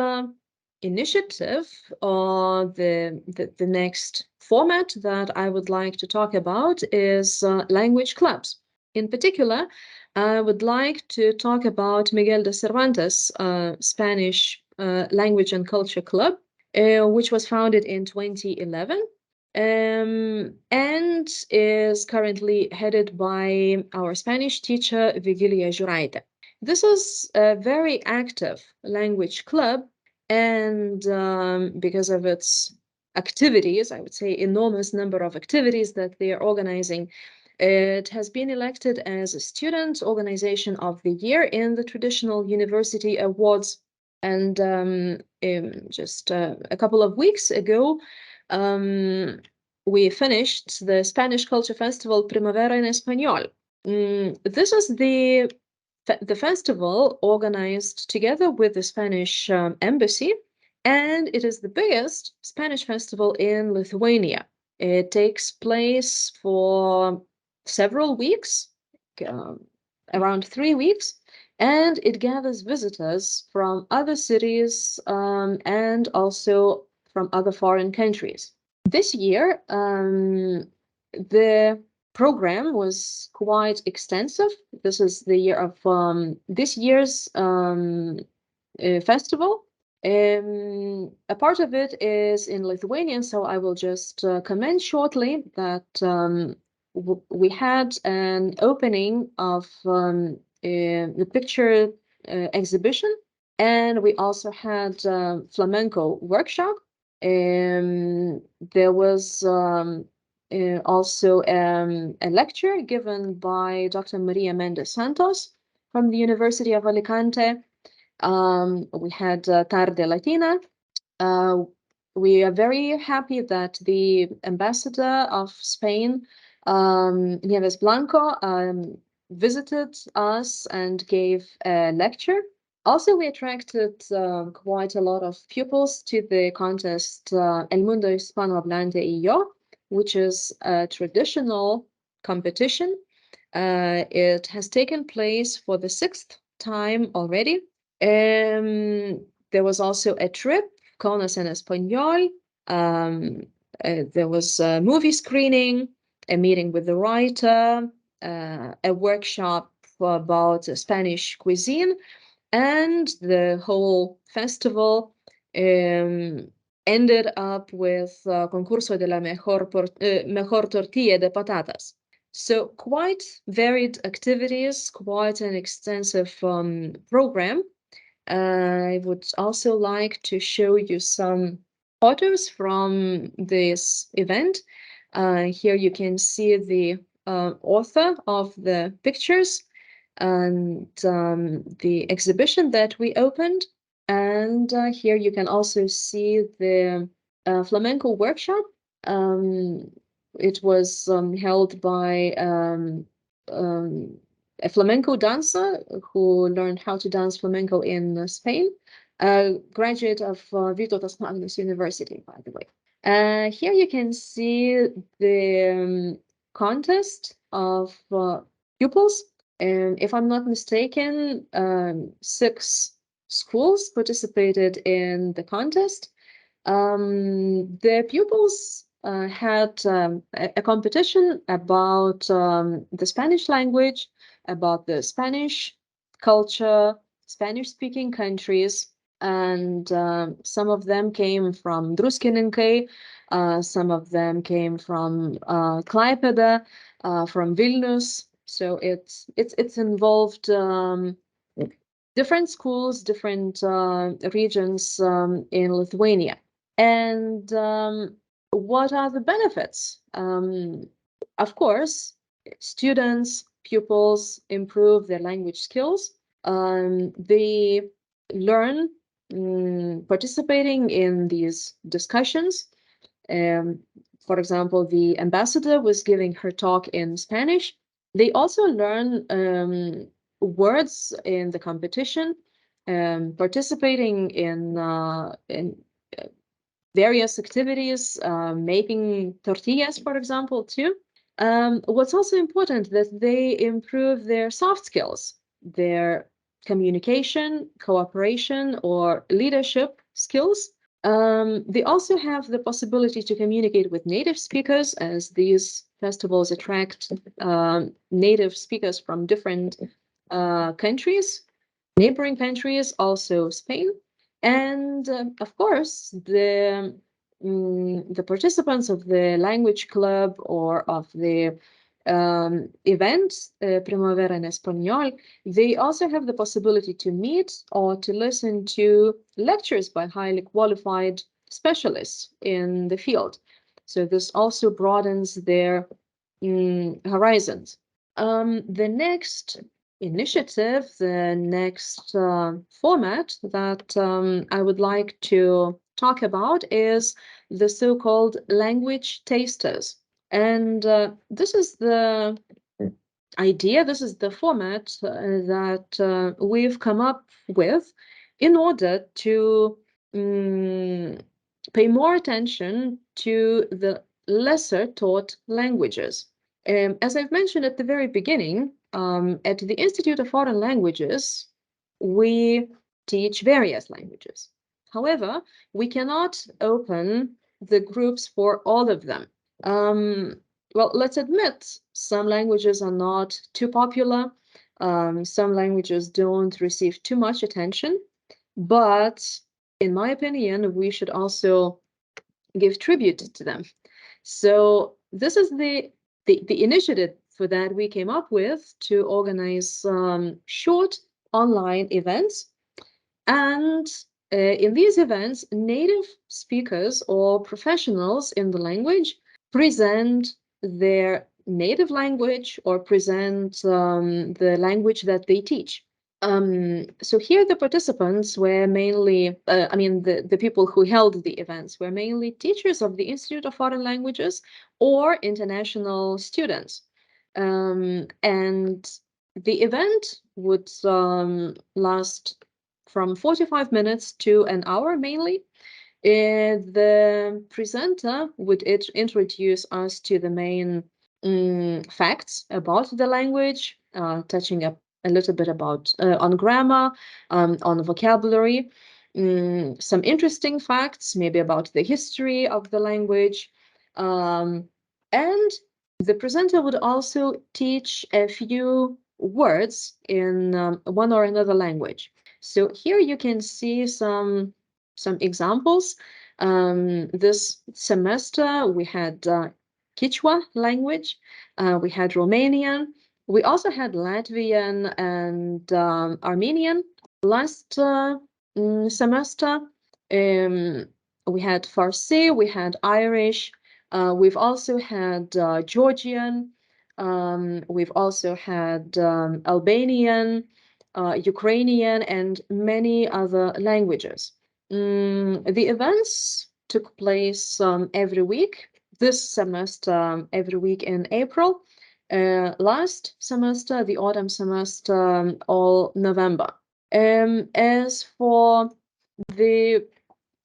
initiative, or the next format that I would like to talk about is language clubs. In particular, I would like to talk about Miguel de Cervantes Spanish Language and Culture Club, which was founded in 2011 and is currently headed by our Spanish teacher, Vigilia Juraite. This is a very active language club, and because of its activities, I would say enormous number of activities that they are organizing, it has been elected as a Student Organization of the Year in the Traditional University Awards. And just a couple of weeks ago, we finished the Spanish Culture Festival Primavera en Español. This is the festival organized together with the Spanish embassy, and it is the biggest Spanish festival in Lithuania. It takes place for several weeks, around 3 weeks, and it gathers visitors from other cities and also from other foreign countries. This year, the program was quite extensive. This is the year of this year's festival. A part of it is in Lithuanian, so I will just comment shortly that we had an opening of the picture exhibition, and we also had flamenco workshop. There was also a lecture given by Dr. Maria Mendes Santos from the University of Alicante. We had Tarde Latina. We are very happy that the ambassador of Spain, Nieves Blanco, visited us and gave a lecture. Also, we attracted quite a lot of pupils to the contest El Mundo Hispanohablante y Yo, which is a traditional competition. It has taken place for the 6th time already. There was also a trip, Kaunas en Español. There was a movie screening, a meeting with the writer, a workshop about Spanish cuisine, And the whole festival ended up with concurso de la mejor tortilla de patatas. So quite varied activities, quite an extensive program. I would also like to show you some photos from this event. Here you can see the author of the pictures and the exhibition that we opened. And here you can also see the flamenco workshop. It was held by a flamenco dancer who learned how to dance flamenco in Spain, a graduate of Vytautas Magnus University, by the way. Here you can see the contest of pupils. And if I'm not mistaken, 6 schools participated in the contest. The pupils had a competition about the Spanish language, about the Spanish culture, Spanish-speaking countries, and some of them came from Druskininkai, some of them came from Klaipėda, from Vilnius. So it's involved different schools, different regions in Lithuania. And what are the benefits? Of course, students, pupils improve their language skills. They learn participating in these discussions. For example, the ambassador was giving her talk in Spanish. They also learn words in the competition, participating in various activities, making tortillas, for example, too. What's also important that they improve their soft skills, their communication, cooperation, or leadership skills. They also have the possibility to communicate with native speakers, as these festivals attract native speakers from different countries, neighboring countries, also Spain. And of course, the participants of the language club or of the event, Primavera en Español, they also have the possibility to meet or to listen to lectures by highly qualified specialists in the field. So this also broadens their horizons. The next initiative, the next format that I would like to talk about is the so-called language tasters. And this is the idea, this is the format that we've come up with in order to pay more attention to the lesser taught languages. As I've mentioned at the very beginning, at the Institute of Foreign Languages, we teach various languages. However, we cannot open the groups for all of them. Well, let's admit some languages are not too popular. Some languages don't receive too much attention. But in my opinion, we should also give tribute to them. So this is the initiative for that we came up with to organize short online events. And in these events, native speakers or professionals in the language present their native language or present the language that they teach. So here the participants were mainly, the people who held the events were mainly teachers of the Institute of Foreign Languages or international students. And the event would last from 45 minutes to an hour mainly. The presenter would introduce us to the main facts about the language, touching up a little bit about on grammar, on vocabulary, some interesting facts, maybe about the history of the language. And the presenter would also teach a few words in one or another language. So here you can see some examples. This semester we had Quechua language, we had Romanian, we also had Latvian and Armenian. Last semester, we had Farsi, we had Irish, we've also had Georgian, we've also had Albanian, Ukrainian, and many other languages. The events took place every week. This semester, every week in April. Last semester, the autumn semester, all November. As for the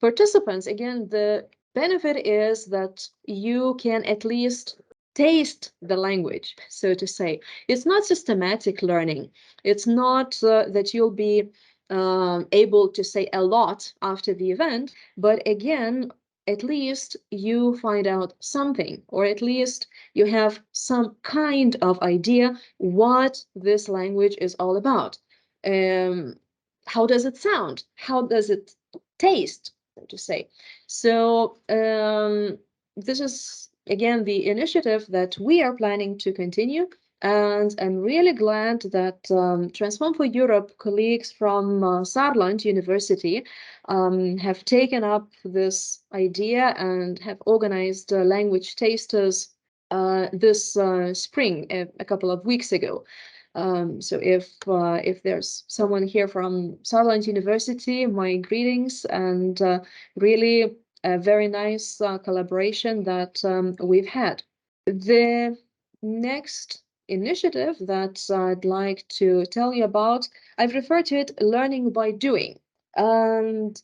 participants, again, the benefit is that you can at least taste the language, so to say. It's not systematic learning. It's not that you'll be able to say a lot after the event, but again, at least you find out something, or at least you have some kind of idea what this language is all about. How does it sound? How does it taste, so to say? So this is again the initiative that we are planning to continue, and I'm really glad that Transform for Europe colleagues from Saarland University have taken up this idea and have organized language tasters this spring, a couple of weeks ago. So if there's someone here from Saarland University, my greetings, and really a very nice collaboration that we've had. The next initiative that I'd like to tell you about, I've referred to it learning by doing. And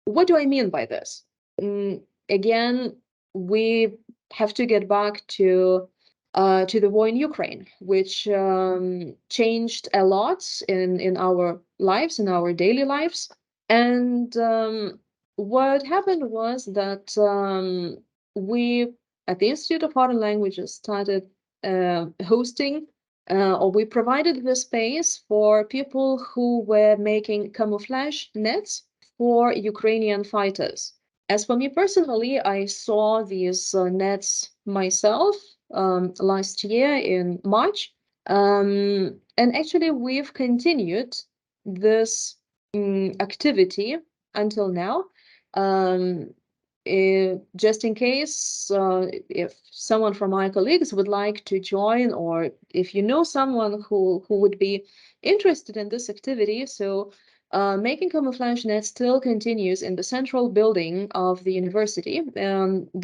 what do I mean by this? Again, we have to get back to the war in Ukraine, which changed a lot in our lives, in our daily lives. And what happened was that we, at the Institute of Foreign Languages, started hosting, or we provided the space for people who were making camouflage nets for Ukrainian fighters. As for me personally, I saw these nets myself last year in March. And actually, we've continued this activity until now. Just in case, if someone from my colleagues would like to join, or if you know someone who would be interested in this activity, so making camouflage nets still continues in the central building of the university,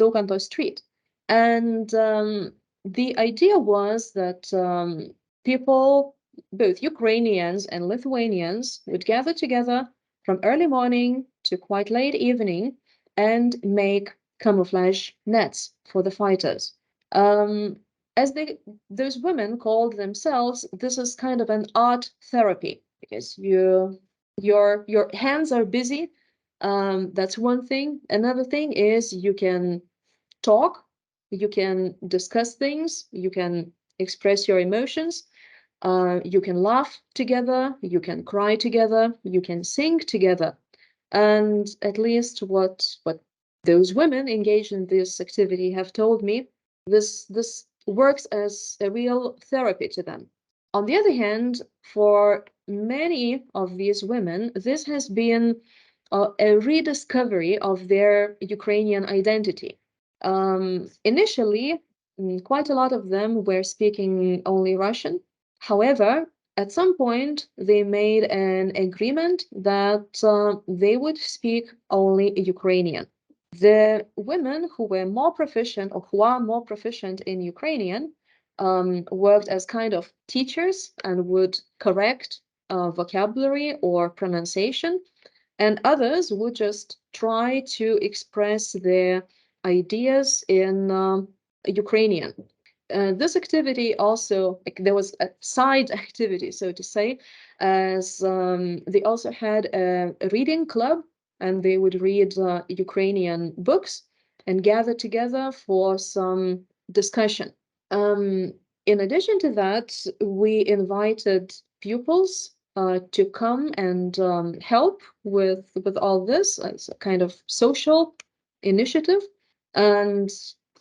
Daukanto Street. And the idea was that people, both Ukrainians and Lithuanians, would gather together from early morning to quite late evening and make camouflage nets for the fighters. As those women called themselves, this is kind of an art therapy, because your hands are busy. That's one thing. Another thing is you can talk, you can discuss things, you can express your emotions, you can laugh together, you can cry together, you can sing together. And at least what those women engaged in this activity have told me, this works as a real therapy to them. On the other hand, for many of these women, this has been a rediscovery of their Ukrainian identity. Initially, quite a lot of them were speaking only Russian. However, at some point, they made an agreement that they would speak only Ukrainian. The women who were more proficient, or who are more proficient in Ukrainian, worked as kind of teachers and would correct vocabulary or pronunciation, and others would just try to express their ideas in Ukrainian. This activity also, like, there was a side activity, so to say, as they also had a reading club, and they would read Ukrainian books and gather together for some discussion. In addition to that, we invited pupils to come and help with all this as a kind of social initiative. And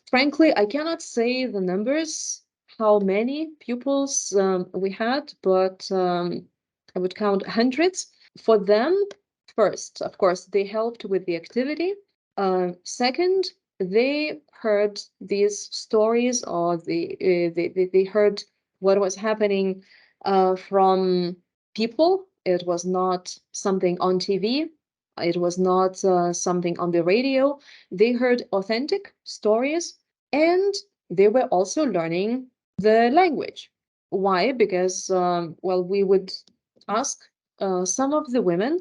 frankly, I cannot say the numbers, how many pupils we had, but I would count hundreds. For them, first, of course, they helped with the activity. Second, they heard these stories, or they heard what was happening from people. It was not something on TV. It was not something on the radio. They heard authentic stories, and they were also learning the language. Why? Because, well, we would ask some of the women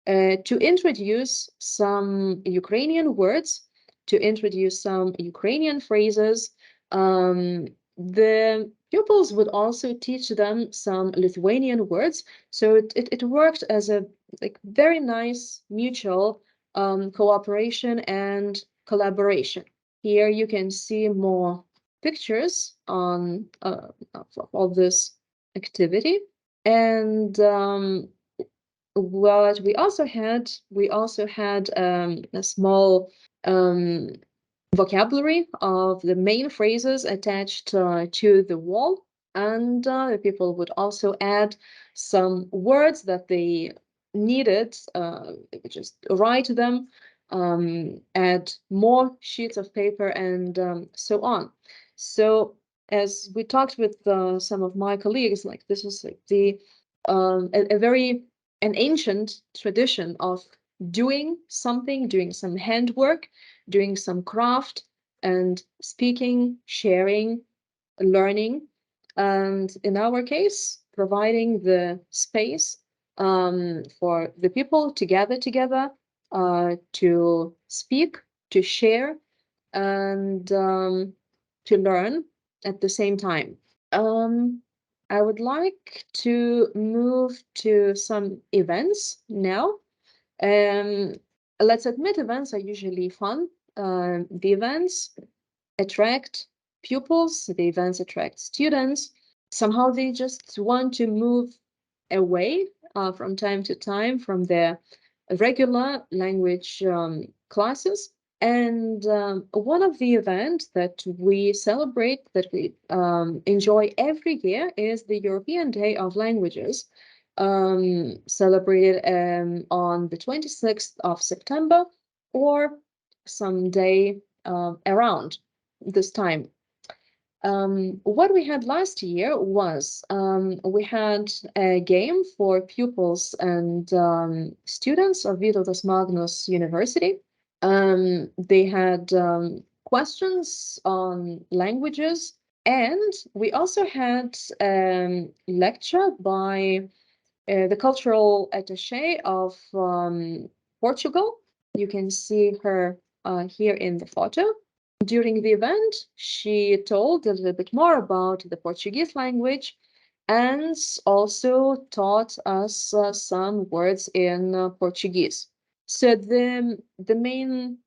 to introduce some Ukrainian words, to introduce some Ukrainian phrases. The pupils would also teach them some Lithuanian words. So it worked as a very nice mutual cooperation and collaboration. Here you can see more pictures on of this activity. And what we also had a small vocabulary of the main phrases attached to the wall, and the people would also add some words that they needed. They would just write them, add more sheets of paper, and so on. So as we talked with some of my colleagues, like this is like the a very an ancient tradition of doing something, doing some handwork, doing some craft, and speaking, sharing, learning, and in our case, providing the space for the people to gather together, to speak, to share, and to learn at the same time. I would like to move to some events now. Um, let's admit events are usually fun. The events attract pupils, the events attract students. Somehow they just want to move away from time to time from their regular language classes. And one of the events that we celebrate, that we enjoy every year, is the European Day of Languages, celebrated on the 26th of September, or some day around this time. What we had last year was we had a game for pupils and students of Vytautas Magnus University. They had questions on languages, and we also had a lecture by the cultural attaché of Portugal. You can see her here in the photo. During the event, she told a little bit more about the Portuguese language and also taught us some words in Portuguese. So the main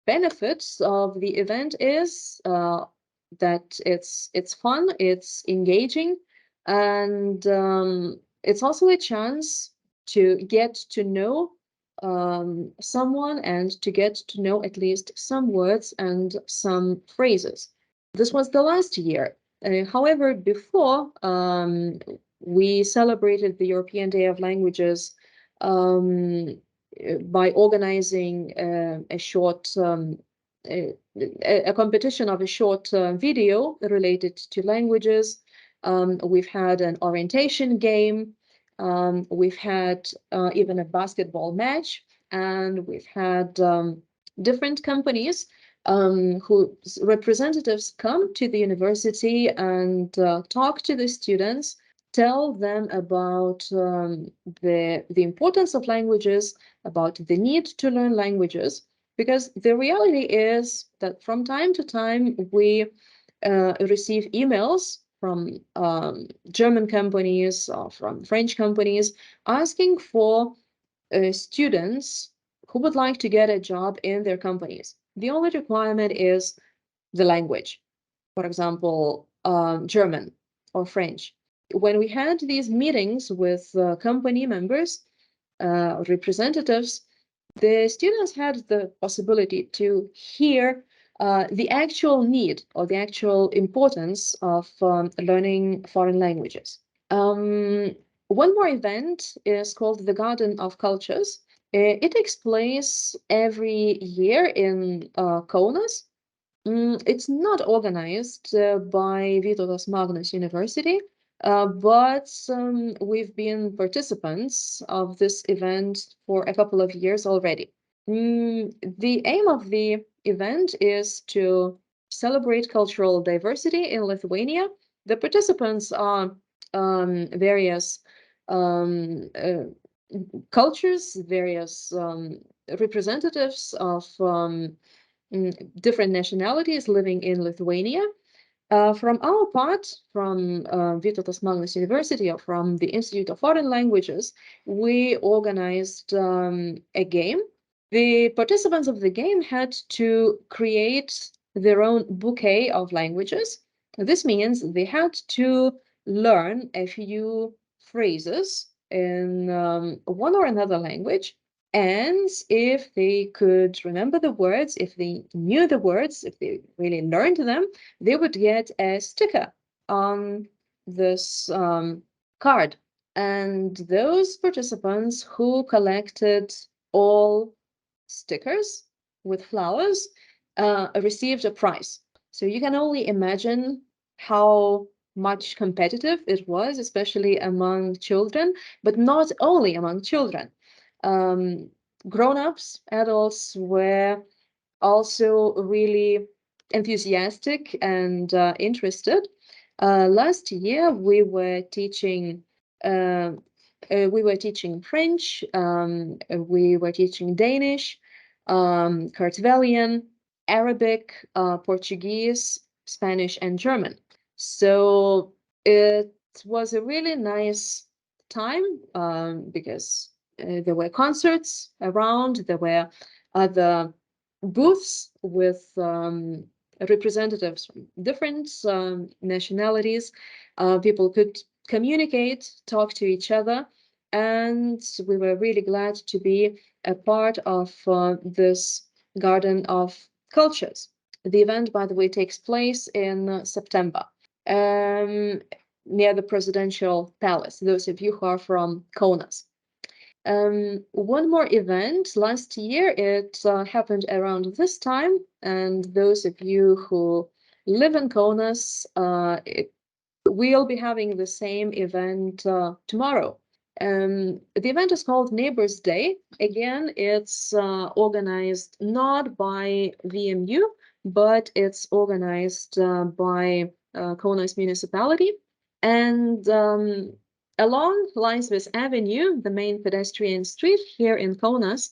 benefits of the event is that it's fun, it's engaging, and it's also a chance to get to know someone and to get to know at least some words and some phrases. This was the last year. However, before we celebrated the European Day of Languages by organizing a short a competition of a short video related to languages. We've had an orientation game. We've had even a basketball match, and we've had different companies whose representatives come to the university and talk to the students, tell them about the importance of languages, about the need to learn languages, because the reality is that from time to time we receive emails from German companies or from French companies asking for students who would like to get a job in their companies. The only requirement is the language, for example, German or French. when we had these meetings with company members, representatives, the students had the possibility to hear the actual need or the actual importance of learning foreign languages. One more event is called the Garden of Cultures. It takes place every year in Kaunas. It's not organized by Vytautas Magnus University, but we've been participants of this event for a couple of years already. The aim of the event is to celebrate cultural diversity in Lithuania. The participants are various cultures, various representatives of different nationalities living in Lithuania. From our part, from Vytautas Magnus University or from the Institute of Foreign Languages, we organized a game. The participants of the game had to create their own bouquet of languages. This means they had to learn a few phrases in one or another language. And if they could remember the words, if they knew the words, if they really learned them, they would get a sticker on this card. And those participants who collected all stickers with flowers received a prize. So you can only imagine how much competitive it was, especially among children, but not only among children. Grown-ups, adults were also really enthusiastic and interested. Last year we were teaching French, we were teaching Danish, Kartvelian, Arabic, Portuguese, Spanish, and German. So it was a really nice time because there were concerts around, there were other booths with representatives from different nationalities. People could communicate, talk to each other, and we were really glad to be a part of this Garden of Cultures. The event, by the way, takes place in September near the Presidential Palace, those of you who are from Kaunas. One more event last year, it happened around this time, and those of you who live in Kaunas, we'll be having the same event tomorrow. The event is called Neighbors Day. Again, it's organized not by VMU, but it's organized by Kaunas municipality. And along Laisvės Avenue, the main pedestrian street here in Kaunas,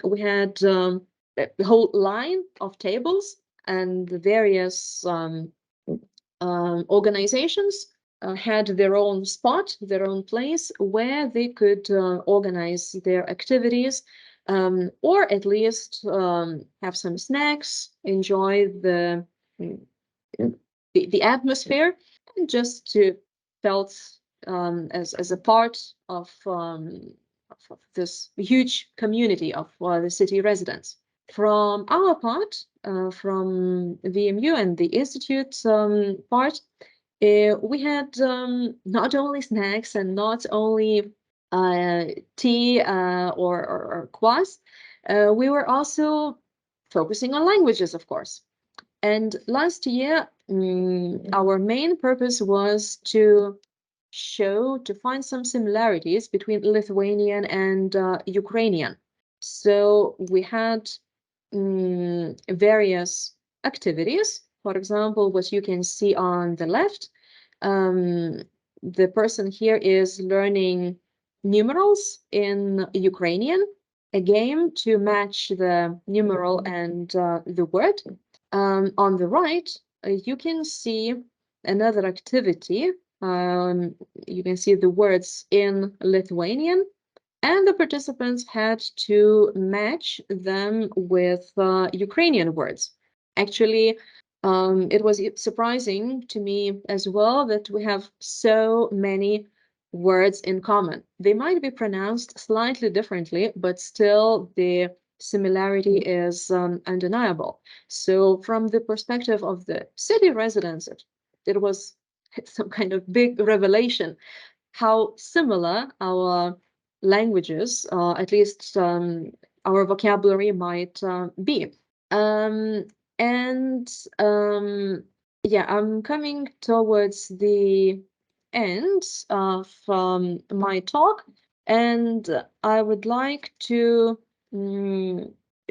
we had a whole line of tables and various organizations had their own spot, their own place where they could organize their activities or at least have some snacks, enjoy the atmosphere, and just to felt as a part of this huge community of the city residents. From our part, from VMU and the Institute part, we had not only snacks and not only tea or kvass, we were also focusing on languages, of course. And last year, our main purpose was to find some similarities between Lithuanian and Ukrainian. So we had various activities. For example, what you can see on the left, the person here is learning numerals in Ukrainian, a game to match the numeral and the word. On the right, you can see another activity. You can see the words in Lithuanian, and the participants had to match them with Ukrainian words. Actually, It was surprising to me as well that we have so many words in common. They might be pronounced slightly differently, but still the similarity is undeniable. So from the perspective of the city residents, it was some kind of big revelation how similar our languages, at least our vocabulary, might be. Um, and yeah, I'm coming towards the end of my talk, and I would like to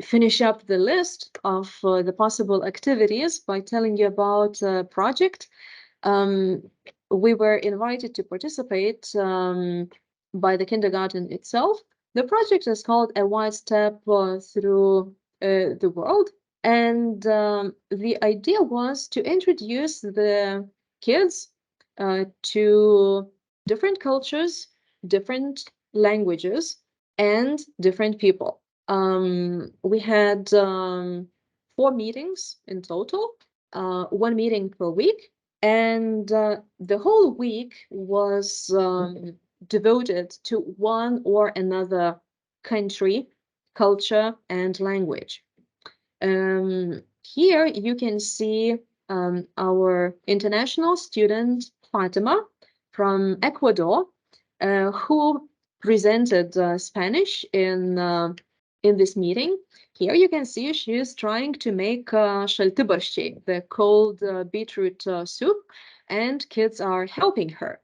finish up the list of the possible activities by telling you about a project um, we were invited to participate by the kindergarten itself. The project is called A Wide Step Through the World. And the idea was to introduce the kids to different cultures, different languages, and different people. We had 4 meetings in total, 1 meeting per week. And the whole week was devoted to one or another country, culture, and language. Here you can see our international student Fatima from Ecuador, who presented Spanish in this meeting. Here you can see she is trying to make šaltibarščiai, the cold beetroot soup, and kids are helping her.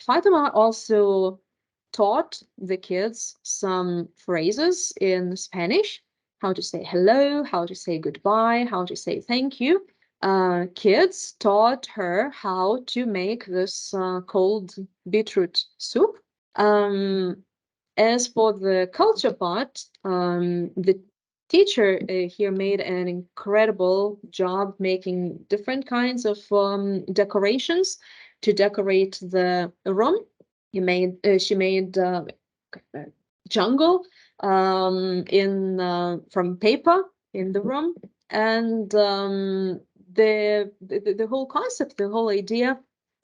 Fatima also taught the kids some phrases in Spanish, how to say hello, how to say goodbye, how to say thank you. Kids taught her how to make this cold beetroot soup. As for the culture part, the teacher here made an incredible job making different kinds of decorations to decorate the room. She made jungle from paper in the room, and the whole concept, the whole idea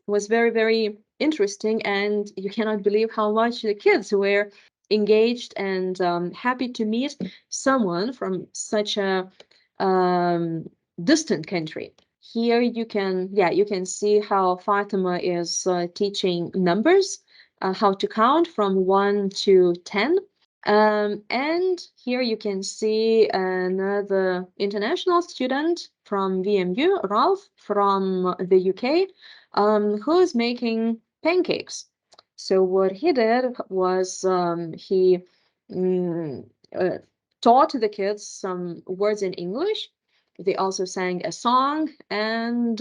was very, very interesting, and you cannot believe how much the kids were engaged and happy to meet someone from such a distant country. Here you can see how Fatima is teaching numbers, how to count from 1 to 10. And here you can see another international student from VMU, Ralph from the UK, who is making pancakes. So what he did was he taught the kids some words in English. They also sang a song, and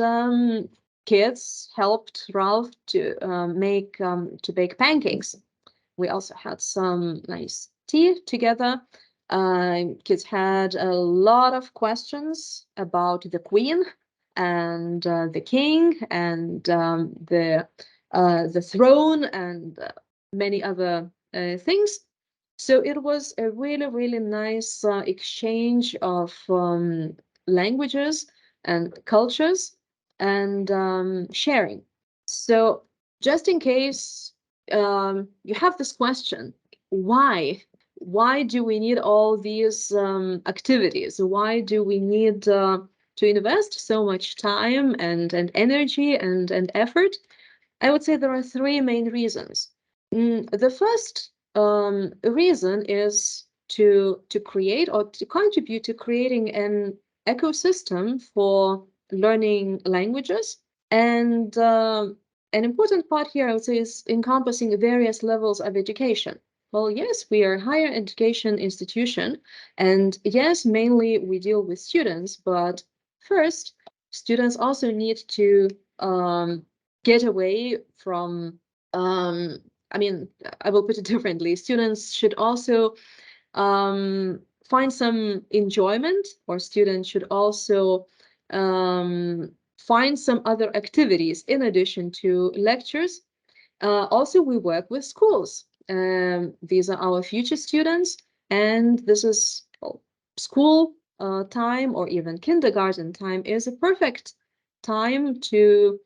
kids helped Ralph to bake pancakes. We also had some nice tea together. Kids had a lot of questions about the queen and the king and the throne and many other things. So it was a really, really nice exchange of languages and cultures and sharing. So just in case you have this question, why? Why do we need all these activities? Why do we need to invest so much time and energy and effort? I would say there are 3 main reasons. The first reason is to create or to contribute to creating an ecosystem for learning languages. And an important part here, I would say, is encompassing various levels of education. Well, yes, we are a higher education institution, and yes, mainly we deal with students, but first, students also need to get away from, I mean, I will put it differently. Students should also find some enjoyment, or students should also find some other activities in addition to lectures. Also, we work with schools. These are our future students, and this is school time or even kindergarten time is a perfect time to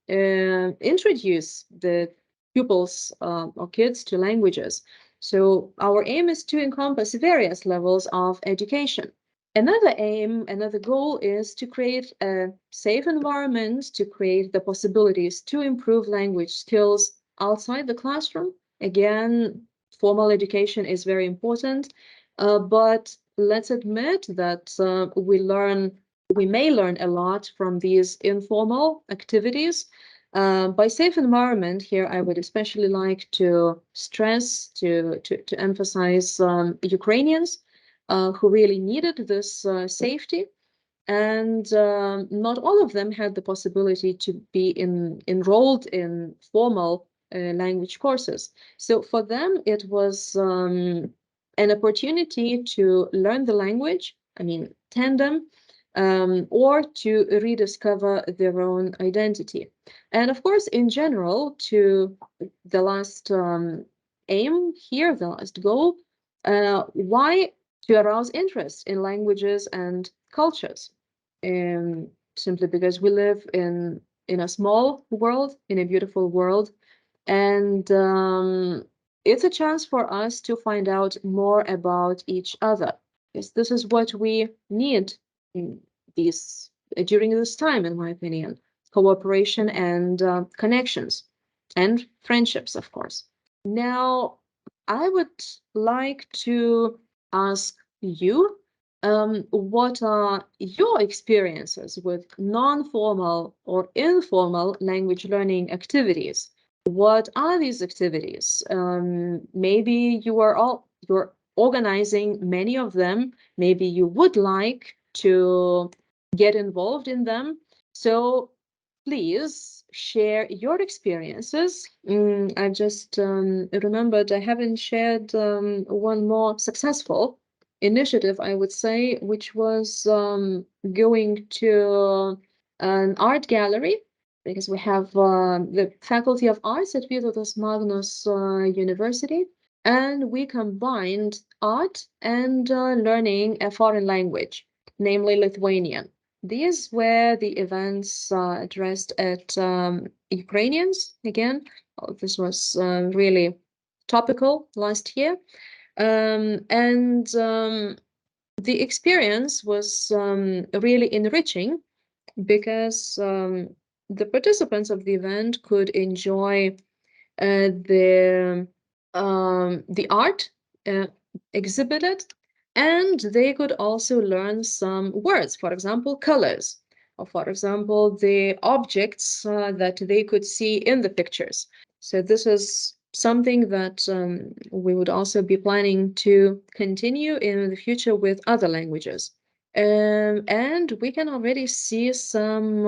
introduce the pupils or kids to languages. So our aim is to encompass various levels of education. Another aim, another goal is to create a safe environment, to create the possibilities to improve language skills outside the classroom. Again, formal education is very important, but let's admit that we may learn a lot from these informal activities. By safe environment, here I would especially like to stress, to emphasize Ukrainians who really needed this safety. And not all of them had the possibility to be enrolled in formal language courses. So for them, it was an opportunity to learn the language, I mean, tandem, or to rediscover their own identity. And of course, in general, to the last aim here, the last goal, why to arouse interest in languages and cultures, simply because we live in a small world, in a beautiful world, and it's a chance for us to find out more about each other. Because this is what we need in these during this time, in my opinion, cooperation and connections and friendships, of course. Now, I would like to ask you, what are your experiences with non-formal or informal language learning activities? What are these activities? Maybe you're organizing many of them. Maybe you would like to get involved in them. So please share your experiences. I just remembered I haven't shared one more successful initiative, I would say, which was going to an art gallery, because we have the Faculty of Arts at Vytautas Magnus University, and we combined art and learning a foreign language, namely Lithuanian. These were the events addressed at Ukrainians again. Oh, this was really topical last year. And the experience was really enriching because the participants of the event could enjoy the art exhibited, and they could also learn some words, for example, colors, or for example, the objects that they could see in the pictures. So this is something that we would also be planning to continue in the future with other languages. And we can already see some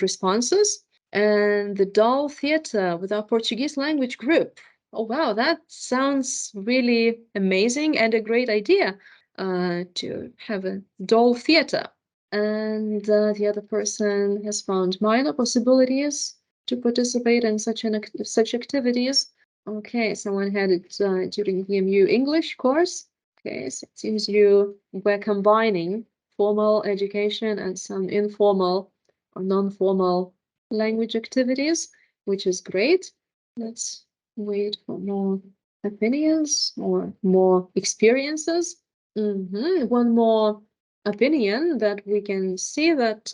responses. And the doll theater with our Portuguese language group. Oh, wow, that sounds really amazing and a great idea to have a doll theater. And the other person has found minor possibilities to participate in such activities. Okay, someone had it during the EMU English course. Okay, so it seems you were combining formal education and some informal or non-formal language activities, which is great. Let's wait for more opinions or more experiences. One more opinion that we can see that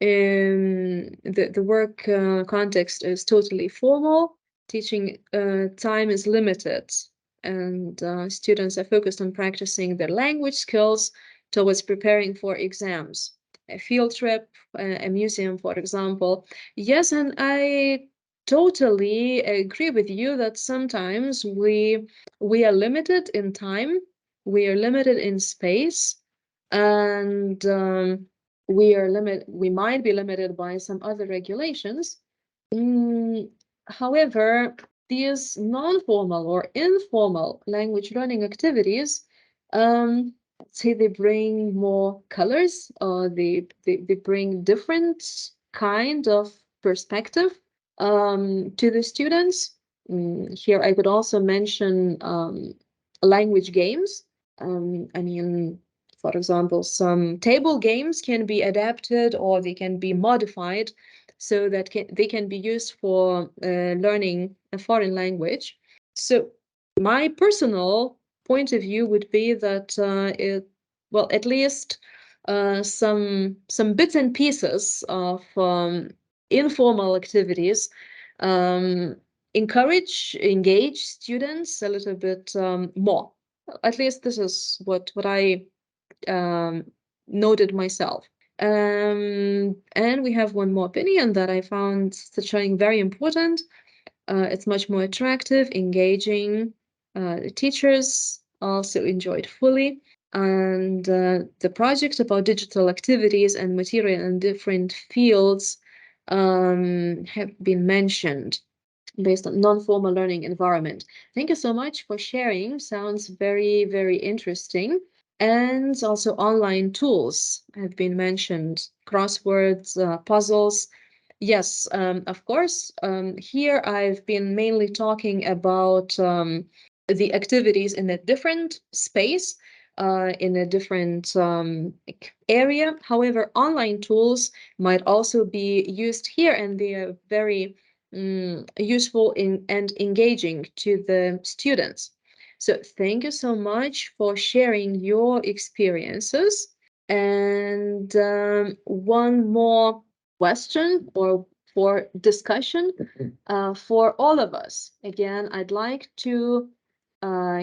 the work context is totally formal. Teaching time is limited, and students are focused on practicing their language skills towards preparing for exams. A field trip, a museum, for example. Yes, and I totally agree with you that sometimes we are limited in time, we are limited in space, and we might be limited by some other regulations. However, these non-formal or informal language learning activities, say they bring more colors, or they bring different kind of perspective to the students. Here I could also mention language games. I mean, For example, some table games can be adapted or they can be modified so that they can be used for learning a foreign language. So my personal point of view would be that at least some bits and pieces of informal activities engage students a little bit more. At least this is what I noted myself. And we have one more opinion that I found showing very important. It's much more attractive, engaging. The teachers also enjoyed fully. And the project about digital activities and material in different fields have been mentioned based on non-formal learning environment. Thank you so much for sharing. Sounds very, very interesting. And also online tools have been mentioned, crosswords, puzzles. Yes, of course. Here I've been mainly talking about the activities in a different space, in a different area. However, online tools might also be used here, and they are very useful and engaging to the students. So thank you so much for sharing your experiences. And one more question or for discussion for all of us. Again, I'd like to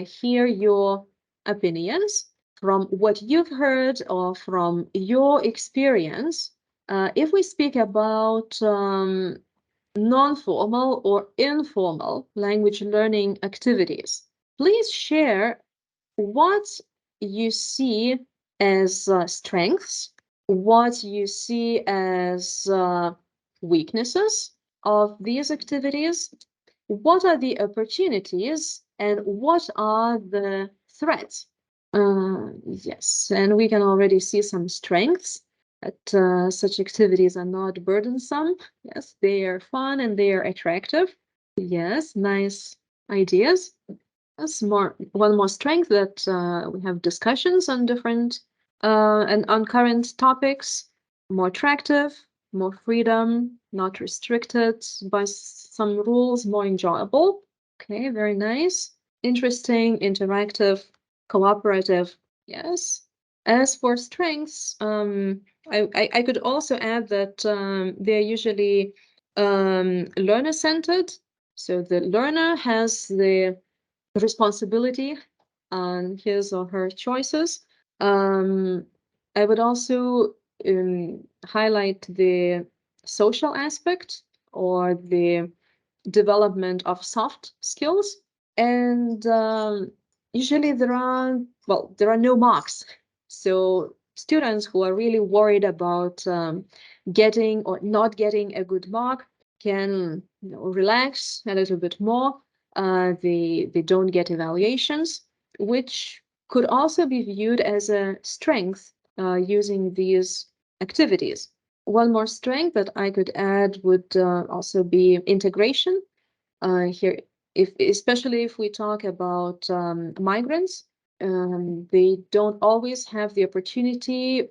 hear your opinions from what you've heard or from your experience. If we speak about non-formal or informal language learning activities, please share what you see as strengths, what you see as weaknesses of these activities, what are the opportunities, and what are the threats. Yes, and we can already see some strengths that such activities are not burdensome. Yes, they are fun and they are attractive. Yes, nice ideas. Yes, one more strength that we have discussions on different and on current topics, more attractive, more freedom, not restricted by some rules, more enjoyable. Okay, very nice. Interesting, interactive, cooperative. Yes. As for strengths, I could also add that they're usually learner-centered. So the learner has the responsibility on his or her choices. I would also highlight the social aspect or the development of soft skills. And usually there are no marks. So students who are really worried about getting or not getting a good mark can relax a little bit more. They don't get evaluations, which could also be viewed as a strength using these activities. One more strength that I could add would also be integration. Here, especially if we talk about migrants, they don't always have the opportunity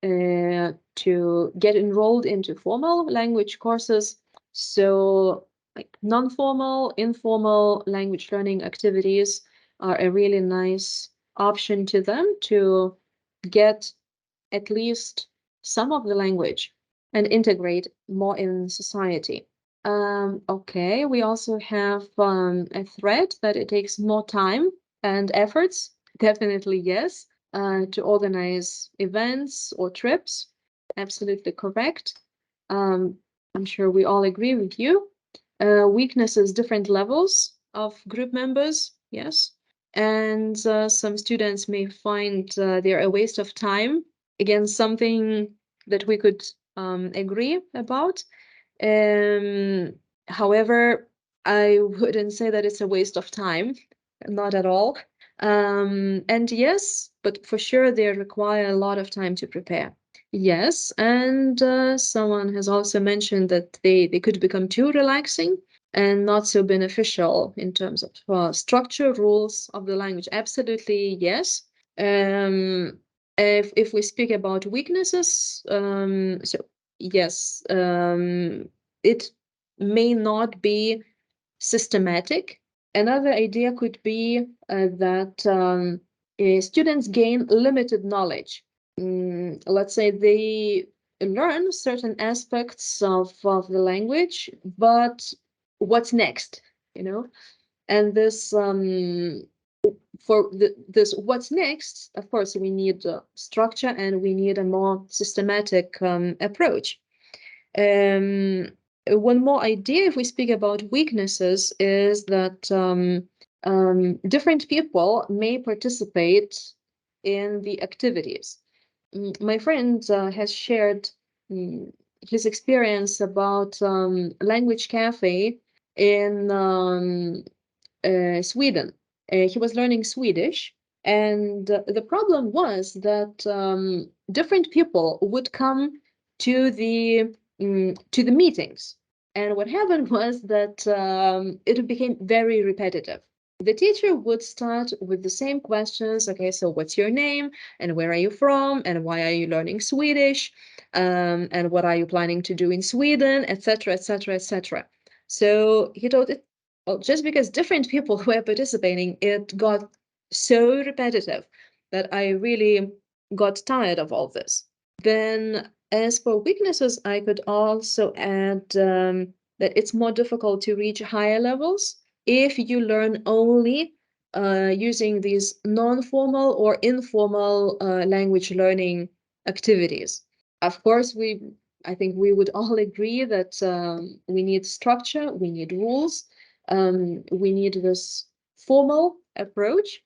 to get enrolled into formal language courses. So like non-formal, informal language learning activities are a really nice option to them to get at least some of the language and integrate more in society. Okay, we also have a thread that it takes more time and efforts. Definitely, yes, to organize events or trips. Absolutely correct. I'm sure we all agree with you. Weaknesses, different levels of group members, yes. And some students may find they're a waste of time. Again, something that we could agree about. However, I wouldn't say that it's a waste of time, not at all. And yes, but for sure they require a lot of time to prepare. Yes, and someone has also mentioned that they could become too relaxing and not so beneficial in terms of structure, rules of the language. Absolutely, yes. If we speak about weaknesses, so yes, it may not be systematic. Another idea could be that students gain limited knowledge. Let's say they learn certain aspects of the language, but what's next, you know? And this this what's next, of course, we need structure and we need a more systematic approach. One more idea, if we speak about weaknesses, is that different people may participate in the activities. My friend has shared his experience about language cafe in Sweden. He was learning Swedish, and the problem was that different people would come to the meetings, and what happened was that it became very repetitive. The teacher would start with the same questions. Okay, so what's your name, and where are you from, and why are you learning Swedish, and what are you planning to do in Sweden, etc., etc., etc. So he told it, well, just because different people were participating, it got so repetitive that I really got tired of all this. Then, as for weaknesses, I could also add that it's more difficult to reach higher levels if you learn only using these non-formal or informal language learning activities. Of course, I think we would all agree that we need structure, we need rules, we need this formal approach.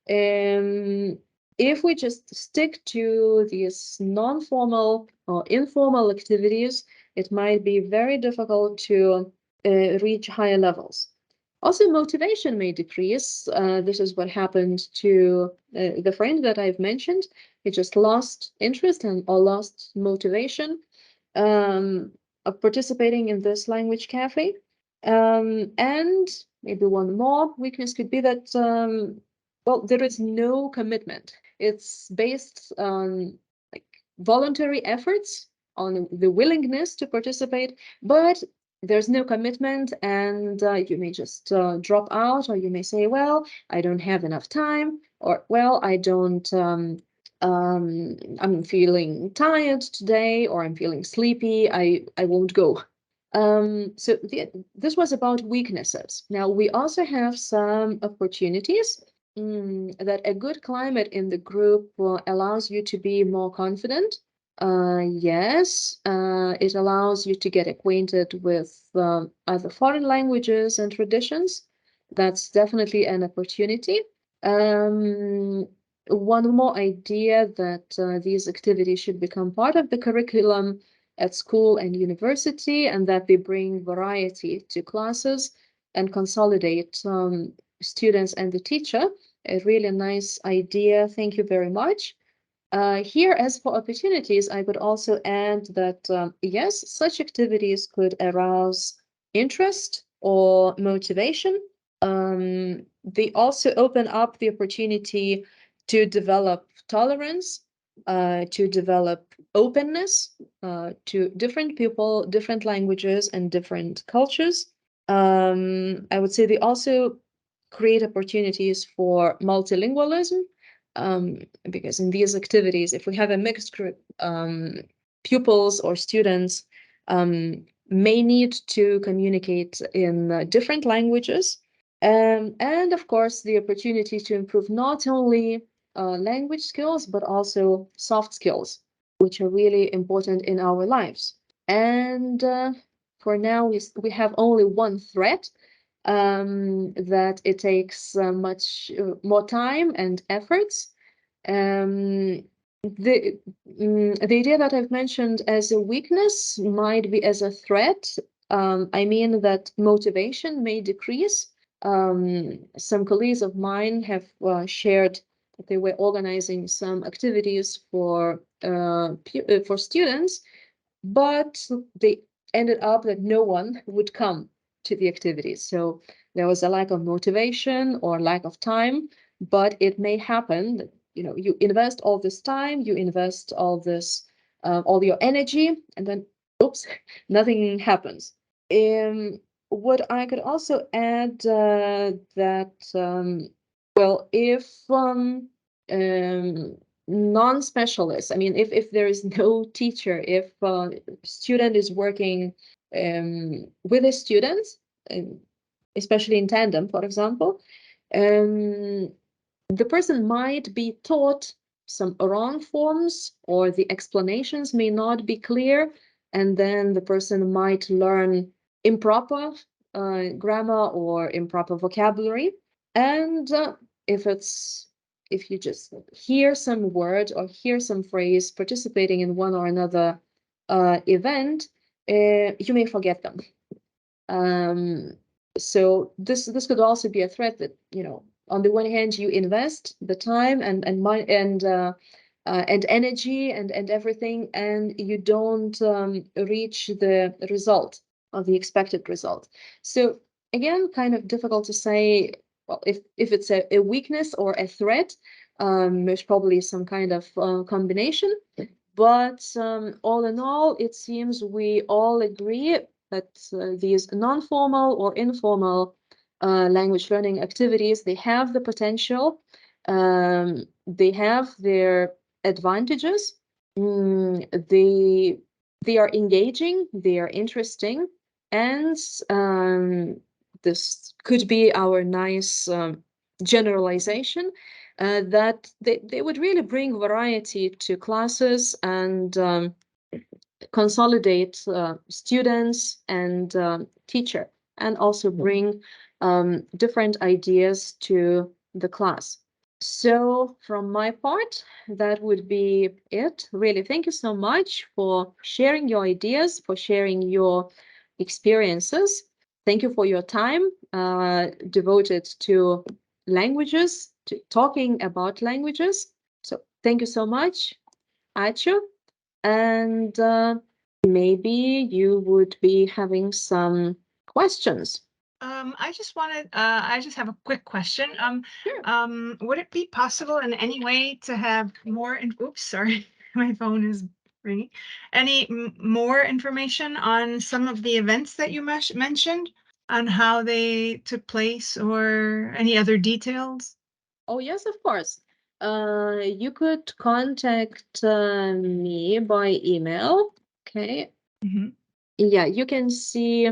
If we just stick to these non-formal or informal activities, it might be very difficult to reach higher levels. Also, motivation may decrease. This is what happened to the friend that I've mentioned. He just lost interest or lost motivation of participating in this language cafe. And maybe one more weakness could be that, well, there is no commitment. It's based on like voluntary efforts, on the willingness to participate, but there's no commitment, and you may just drop out, or you may say, well, I don't have enough time, or well, I don't, I'm feeling tired today, or I'm feeling sleepy, I won't go. So this was about weaknesses. Now we also have some opportunities. That a good climate in the group allows you to be more confident. Yes, it allows you to get acquainted with other foreign languages and traditions. That's definitely an opportunity. One more idea that these activities should become part of the curriculum at school and university, and that they bring variety to classes and consolidate students and the teacher. A really nice idea. Thank you very much. Here, as for opportunities, I would also add that, yes, such activities could arouse interest or motivation. They also open up the opportunity to develop tolerance, to develop openness to different people, different languages, and different cultures. I would say they also create opportunities for multilingualism, because in these activities, if we have a mixed group, pupils or students may need to communicate in different languages. And of course, the opportunity to improve not only language skills, but also soft skills, which are really important in our lives. And for now, we have only one threat, that it takes much more time and efforts. Um, the idea that I've mentioned as a weakness might be as a threat. I mean that motivation may decrease. Some colleagues of mine have shared that they were organizing some activities for students, but they ended up that no one would come to the activities. So there was a lack of motivation or lack of time, but it may happen that you invest all this time, you invest all your energy, and then oops, nothing happens. What I could also add that well, if non-specialists, I mean, if there is no teacher, if student is working with a student, especially in tandem, for example, the person might be taught some wrong forms, or the explanations may not be clear, and then the person might learn improper grammar or improper vocabulary. And if you just hear some word or hear some phrase participating in one or another event, you may forget them. So this could also be a threat that, on the one hand, you invest the time and money and energy and everything, and you don't reach the result, or the expected result. So again, kind of difficult to say. Well, if it's a weakness or a threat, there's probably some kind of combination. But all in all, it seems we all agree that these non-formal or informal language learning activities, they have the potential, they have their advantages, they are engaging, they are interesting, and this could be our nice generalization, that they would really bring variety to classes and consolidate students and teacher, and also bring different ideas to the class. So from my part, that would be it. Really, thank you so much for sharing your ideas, for sharing your experiences. Thank you for your time devoted to languages, to talking about languages. So thank you so much. Ačiū. And maybe you would be having some questions. I just have a quick question. Sure. Would it be possible in any way to have more, oops, sorry, my phone is ringing. Any more information on some of the events that you mentioned, on how they took place, or any other details? Oh, yes, of course. You could contact me by email. Okay. Yeah, you can see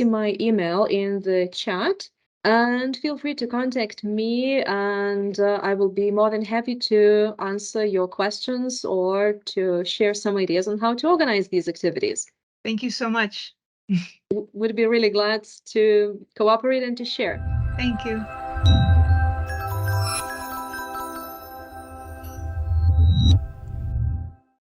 my email in the chat, and feel free to contact me, and I will be more than happy to answer your questions or to share some ideas on how to organize these activities. Thank you so much. Would be really glad to cooperate and to share. Thank you.